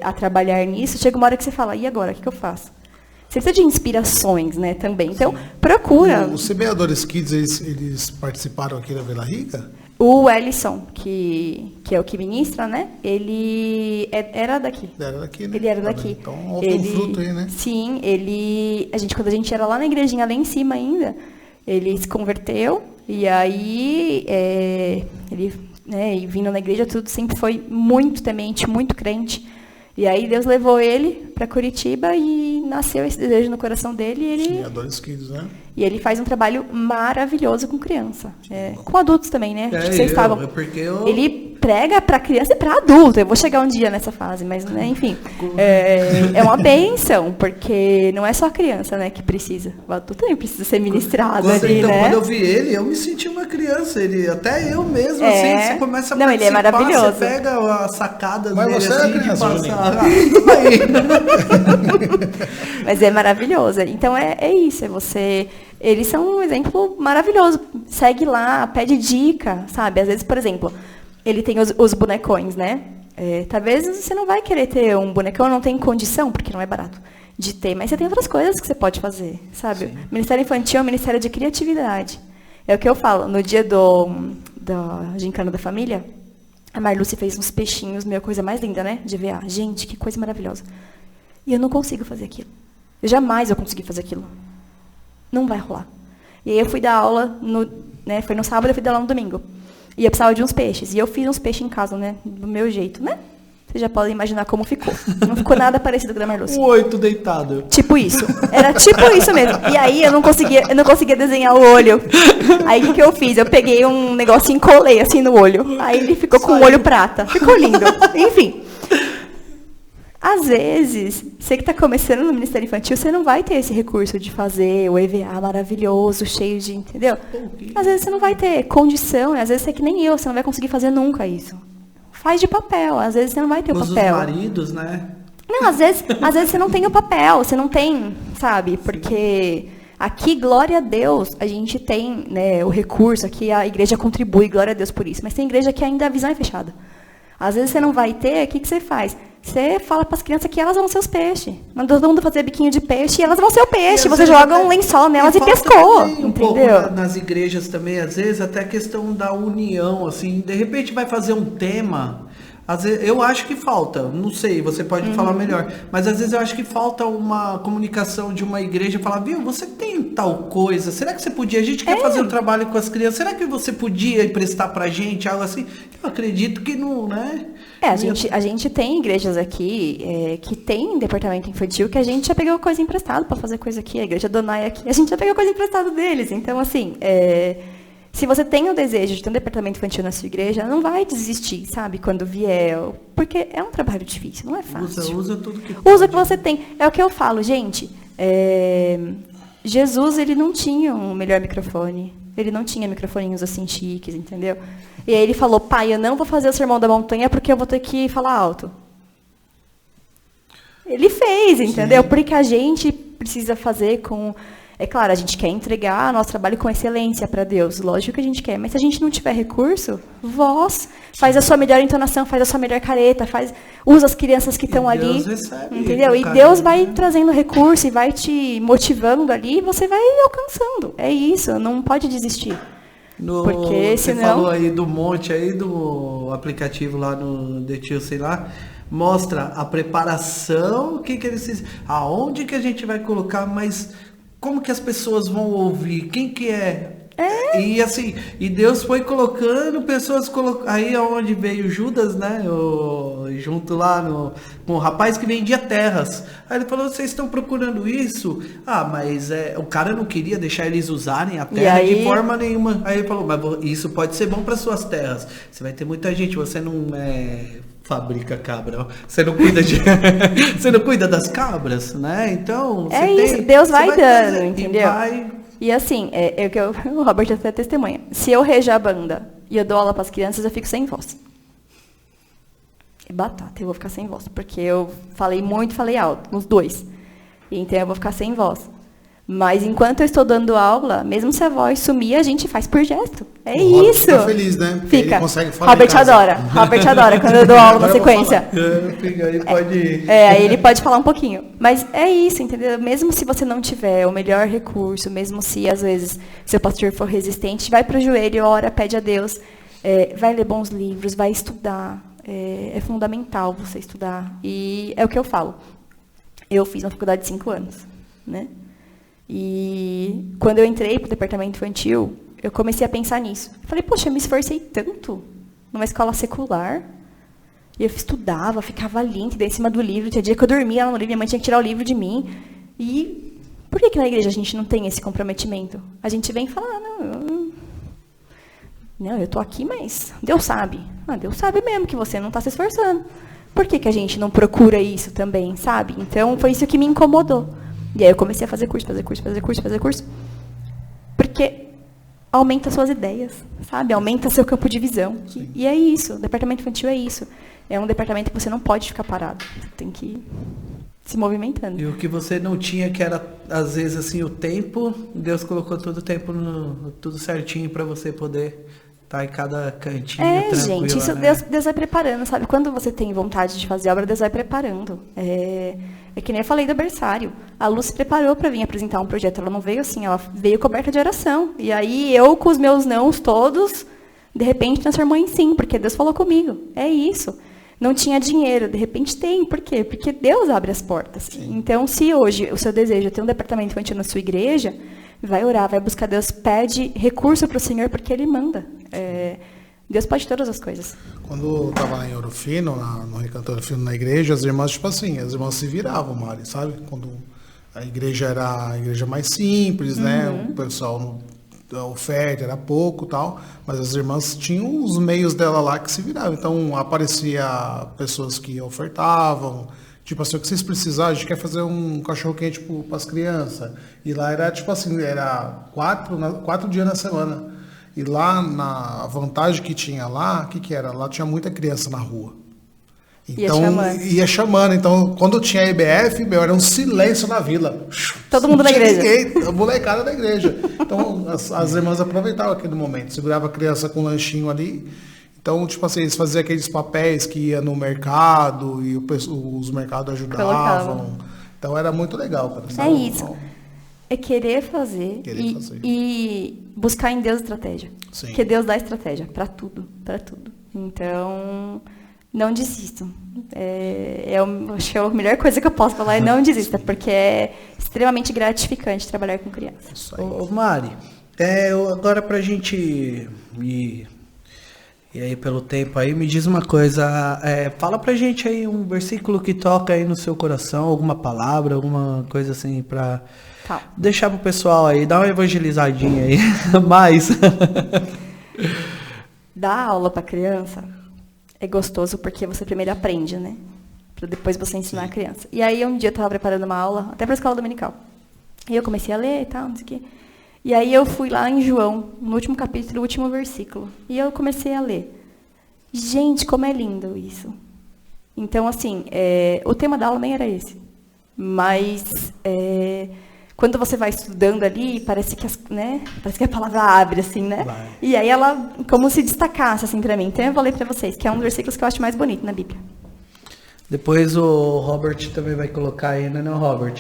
a trabalhar nisso, chega uma hora que você fala, e agora, o que eu faço? Você precisa de inspirações, né, também. Então, procura. Os Semeadores Kids, eles participaram aqui na Vila Rica? O Ellison, que é o que ministra, né? Ele era daqui. Era daqui, né? Ele era daqui. Então, houve um fruto aí, né? Sim, quando a gente era lá na igrejinha, lá em cima ainda, ele se converteu, e aí ele, né, vindo na igreja, tudo sempre foi muito temente, muito crente. E aí Deus levou ele para Curitiba e nasceu esse desejo no coração dele. Semeadores Kids, né? E ele faz um trabalho maravilhoso com criança. Com adultos também, né? Acho que vocês estavam. Ele prega para criança e para adulto. Eu vou chegar um dia nessa fase, mas, né, enfim. É uma bênção, porque não é só a criança, né, que precisa. O adulto também precisa ser ministrado ali, então, né? Quando eu vi ele, eu me senti uma criança. Até eu mesmo, assim, você começa a participar, ele é maravilhoso. Você pega a sacada mas dele, você assim, é criança, de passar. Aí. Mas é maravilhoso. Então, é isso. Eles são um exemplo maravilhoso. Segue lá, pede dica, sabe? Às vezes, por exemplo, ele tem os bonecões, né? Talvez você não vai querer ter um bonecão, não tem condição, porque não é barato de ter, mas você tem outras coisas que você pode fazer, sabe? Sim. Ministério Infantil é um ministério de criatividade. É o que eu falo. No dia da Gincana da Família, a Marluce fez uns peixinhos, a coisa mais linda, né? De ver. Gente, que coisa maravilhosa. E eu não consigo fazer aquilo. Jamais eu consegui fazer aquilo. Não vai rolar. E aí eu fui dar aula, foi no sábado, eu fui dar aula no domingo. E eu precisava de uns peixes. E eu fiz uns peixes em casa, né? Do meu jeito, né? Vocês já podem imaginar como ficou. Não ficou nada parecido com o da Marluce. O 8 deitado. Tipo isso. Era tipo isso mesmo. E aí eu não conseguia desenhar o olho. Aí o que eu fiz? Eu peguei um negócio e encolei assim no olho. Aí ele ficou com o olho prata. Ficou lindo. Enfim. Às vezes, você que está começando no Ministério Infantil, você não vai ter esse recurso de fazer o EVA maravilhoso, cheio de... Entendeu? Às vezes você não vai ter condição, às vezes você é que nem eu, você não vai conseguir fazer nunca isso. Faz de papel, às vezes você não vai ter o papel. Os maridos, né? Não, às vezes você não tem o papel, você não tem, sabe? Porque aqui, glória a Deus, a gente tem, né, o recurso, aqui a igreja contribui, glória a Deus por isso. Mas tem igreja que ainda a visão é fechada. Às vezes você não vai ter, o que você faz? Você fala para as crianças que elas vão ser os peixes. Manda todo mundo fazer biquinho de peixe e elas vão ser o peixe. Você joga um lençol nelas e pescou. Um entendeu? Pouco nas igrejas também, às vezes, até a questão da união, assim. De repente vai fazer um tema, Às vezes, eu acho que falta, não sei, você pode falar melhor, mas às vezes eu acho que falta uma comunicação de uma igreja falar, viu, você tem tal coisa, será que você podia, a gente quer fazer um trabalho com as crianças, será que você podia emprestar pra gente, algo assim? Eu acredito que não, né? A gente tem igrejas aqui que tem departamento infantil que a gente já pegou coisa emprestada para fazer coisa aqui. A igreja Donai aqui, a gente já pegou coisa emprestada deles. Então, assim, se você tem o desejo de ter um departamento infantil na sua igreja, não vai desistir, sabe? Quando vier, porque é um trabalho difícil, não é fácil. Usa tudo que Usa o que você tem. É o que eu falo, gente. Jesus, ele não tinha um melhor microfone. Ele não tinha microfoninhos assim chiques, entendeu? E aí ele falou, pai, eu não vou fazer o sermão da montanha porque eu vou ter que falar alto. Ele fez, entendeu? Sim. Porque a gente precisa fazer com... É claro, a gente quer entregar nosso trabalho com excelência para Deus. Lógico que a gente quer. Mas se a gente não tiver recurso, voz, faz a sua melhor entonação, faz a sua melhor careta, usa as crianças que estão ali. Recebe, entendeu? E Deus vai trazendo recurso e vai te motivando ali e você vai alcançando. É isso, não pode desistir. Porque você senão... falou aí do monte aí do aplicativo lá no The Tio, sei lá, mostra a preparação, o que eles fizem, aonde que a gente vai colocar, mas como que as pessoas vão ouvir, quem que é? E assim, e Deus foi colocando pessoas, aí é onde veio Judas, né, junto lá com o rapaz que vendia terras. Aí ele falou, vocês estão procurando isso? Mas o cara não queria deixar eles usarem a terra de forma nenhuma. Aí ele falou, mas isso pode ser bom para suas terras. Você vai ter muita gente, você não fabrica cabra, você não cuida você não cuida das cabras, né? Então, isso, Deus vai dando, trazer, entendeu? E assim, o Robert até testemunha. Se eu rejo a banda e eu dou aula para as crianças, eu fico sem voz. É batata, eu vou ficar sem voz, porque eu falei muito, falei alto, nos dois. Então eu vou ficar sem voz. Mas enquanto eu estou dando aula, mesmo se a voz sumir, a gente faz por gesto. É o isso. Fica feliz, né? Porque fica. Ele consegue falar Robert adora. Robert adora quando eu dou aula na sequência. Aí pode ir. Aí ele pode falar um pouquinho. Mas é isso, entendeu? Mesmo se você não tiver o melhor recurso, mesmo se às vezes seu pastor for resistente, vai para o joelho, ora, pede a Deus, vai ler bons livros, vai estudar. É fundamental você estudar. E é o que eu falo. Eu fiz uma faculdade de 5 anos, né? E quando eu entrei para o departamento infantil, eu comecei a pensar nisso. Eu falei, poxa, eu me esforcei tanto numa escola secular. E eu estudava, ficava ali, em cima do livro. Tinha dia que eu dormia lá no livro, minha mãe tinha que tirar o livro de mim. E por que na igreja a gente não tem esse comprometimento? A gente vem falar, não, eu estou aqui, mas Deus sabe. Deus sabe mesmo que você não está se esforçando. Por que a gente não procura isso também, sabe? Então, foi isso que me incomodou. E aí eu comecei a fazer curso. Porque aumenta suas ideias, sabe? Aumenta seu campo de visão. E é isso, o departamento infantil é isso. É um departamento que você não pode ficar parado. Você tem que ir se movimentando. E o que você não tinha, que era, às vezes, assim, o tempo, Deus colocou todo o tempo, tudo certinho para você poder estar em cada cantinho tranquilo. Gente, isso né? Deus vai preparando, sabe? Quando você tem vontade de fazer obra, Deus vai preparando. É que nem eu falei do berçário. A Lu se preparou para vir apresentar um projeto. Ela não veio assim, ela veio coberta de oração. E aí eu, com os meus nãos todos, de repente transformou em sim, porque Deus falou comigo. É isso. Não tinha dinheiro, de repente tem. Por quê? Porque Deus abre as portas. Sim. Então, se hoje o seu desejo é ter um departamento infantil na sua igreja, vai orar, vai buscar Deus, pede recurso para o Senhor, porque Ele manda. Deus pode todas as coisas. Quando eu estava lá em Ouro Fino, no Recanto Ouro Fino, na igreja, as irmãs, tipo assim, as irmãs se viravam, Mari, sabe? Quando a igreja era a igreja mais simples, né? O pessoal, a oferta era pouco e tal, mas as irmãs tinham os meios dela lá que se viravam. Então, aparecia pessoas que ofertavam, tipo assim, o que vocês precisarem, a gente quer fazer um cachorro-quente para as crianças. E lá era, tipo assim, era 4 dias na semana. E lá, a vantagem que tinha lá, o que era? Lá tinha muita criança na rua. Então, ia chamando. Então, quando tinha EBF, era um silêncio na vila. Todo mundo na igreja. Ninguém, a molecada da igreja. Então, as irmãs aproveitavam aquele momento. Segurava a criança com um lanchinho ali. Então, tipo assim, eles faziam aqueles papéis que ia no mercado e os mercados ajudavam. Então, era muito legal. Cara. É isso. É querer fazer, e buscar em Deus estratégia. Sim. Porque Deus dá estratégia para tudo, para tudo. Então, Não desistam. Acho que a melhor coisa que eu posso falar é não desista, porque é extremamente gratificante trabalhar com crianças. Ô Mari, agora pra gente ir, e aí pelo tempo aí, me diz uma coisa, fala pra gente aí um versículo que toca aí no seu coração, alguma palavra, alguma coisa assim pra deixar pro pessoal aí, dar uma evangelizadinha aí, mais. Dar aula pra criança é gostoso porque você primeiro aprende, né? Pra depois você ensinar a criança. E aí um dia eu tava preparando uma aula, até pra escola dominical. E eu comecei a ler e tal, não sei o quê. E aí eu fui lá em João, no último capítulo, o último versículo. E eu comecei a ler. Gente, como é lindo isso. Então, assim, o tema da aula nem era esse. Mas quando você vai estudando ali, parece que a palavra abre, assim, né? Vai. E aí ela, como se destacasse, assim, pra mim. Então eu falei pra vocês, que é um dos versículos que eu acho mais bonito na Bíblia. Depois o Robert também vai colocar aí, né, não, Robert?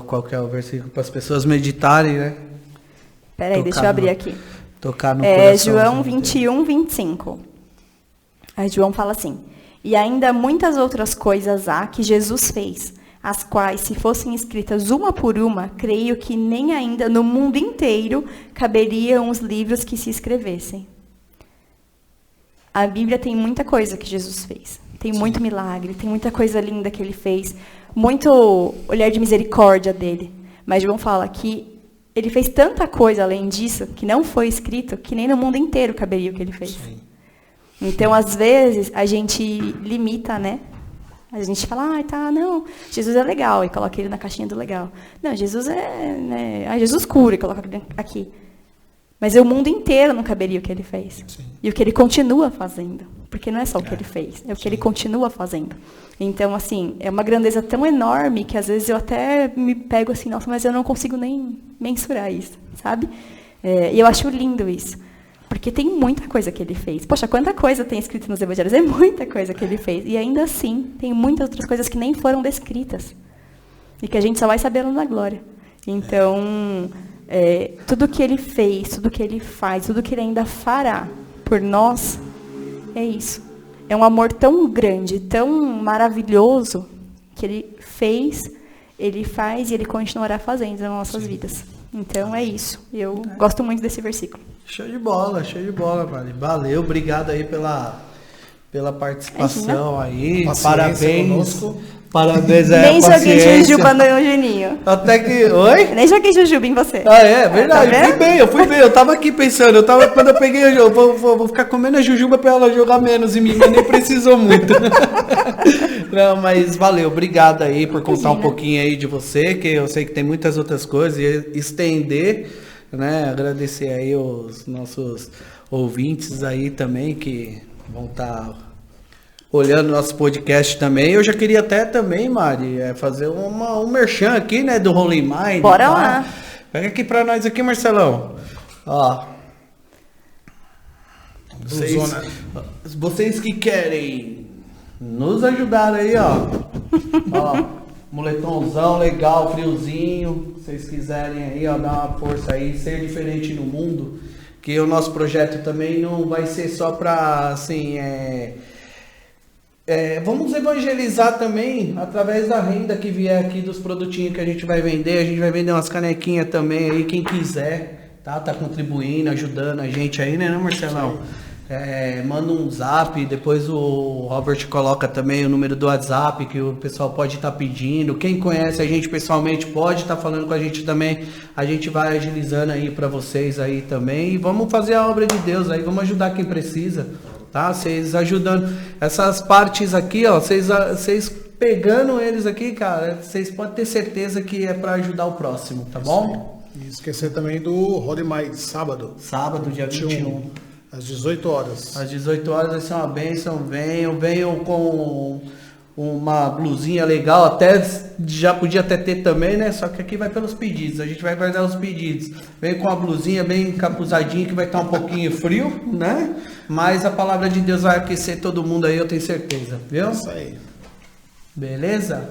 Qual que é o versículo para as pessoas meditarem, né? Peraí, deixa eu abrir aqui. Tocar no coração. João 21, 25. Aí João fala assim: e ainda muitas outras coisas há que Jesus fez, as quais, se fossem escritas uma por uma, creio que nem ainda no mundo inteiro caberiam os livros que se escrevessem. A Bíblia tem muita coisa que Jesus fez. Tem muito milagre, tem muita coisa linda que ele fez. Muito olhar de misericórdia dele. Mas João fala que ele fez tanta coisa além disso, que não foi escrito, que nem no mundo inteiro caberia o que ele fez. Sim. Então, às vezes, a gente limita, né? A gente fala, não, Jesus é legal, e coloca ele na caixinha do legal. Não, Jesus Jesus cura, e coloca ele aqui. Mas o mundo inteiro não caberia o que ele fez. Sim. E o que ele continua fazendo. Porque não é só o que ele fez, é o que ele continua fazendo. Então, assim, é uma grandeza tão enorme que às vezes eu até me pego assim, nossa, mas eu não consigo nem mensurar isso, sabe? E eu acho lindo isso. Porque tem muita coisa que ele fez. Poxa, quanta coisa tem escrito nos evangelhos? É muita coisa que ele fez. E ainda assim, tem muitas outras coisas que nem foram descritas. E que a gente só vai saber na glória. Então, tudo que ele fez, tudo que ele faz, tudo que ele ainda fará por nós, é isso. É um amor tão grande, tão maravilhoso, que ele fez, ele faz e ele continuará fazendo nas nossas vidas. Então é isso. Eu gosto muito desse versículo. Show de bola, Mari. Valeu, obrigado aí pela participação aí. Parabéns. Conosco. Parabéns, Nem joguei jujuba no Eugeninho. Até que... Oi? Nem joguei jujuba em você. Verdade. Tá eu fui bem. Eu tava aqui pensando. Quando eu peguei a jujuba, vou ficar comendo a jujuba pra ela jogar menos em mim, mas nem precisou muito. Não, mas valeu. Obrigado aí por contar um pouquinho aí de você, que eu sei que tem muitas outras coisas. E estender, né? Agradecer aí os nossos ouvintes aí também, que vão estar olhando nosso podcast também. Eu já queria até também, Mari, fazer um merchan aqui, né, do Holy Mind. Bora lá. Pega aqui pra nós aqui, Marcelão. Ó. Vocês que querem nos ajudar aí, ó. Ó, moletomzão legal, friozinho. Se vocês quiserem aí, ó, dar uma força aí, ser diferente no mundo. Que o nosso projeto também não vai ser só pra, assim, vamos evangelizar também através da renda que vier aqui dos produtinhos que a gente vai vender. A gente vai vender umas canequinhas também aí, quem quiser, tá contribuindo, ajudando a gente aí, né, Marcelão? Manda um zap, depois o Robert coloca também o número do WhatsApp que o pessoal pode estar pedindo. Quem conhece a gente pessoalmente pode estar falando com a gente também. A gente vai agilizando aí para vocês aí também. E vamos fazer a obra de Deus aí, vamos ajudar quem precisa. Tá? Vocês ajudando essas partes aqui, ó, vocês pegando eles aqui, cara, vocês podem ter certeza que é para ajudar o próximo, tá bom? E esquecer também do Holy Mind, sábado, dia 21. Às 18 horas. Às 18 horas vai ser uma bênção, venham com uma blusinha legal, até já podia até ter também, né? Só que aqui vai pelos pedidos, a gente vai guardar os pedidos. Vem com uma blusinha bem encapuzadinha que vai estar um pouquinho frio, né? Mas a palavra de Deus vai aquecer todo mundo aí, eu tenho certeza, viu? Isso aí. Beleza?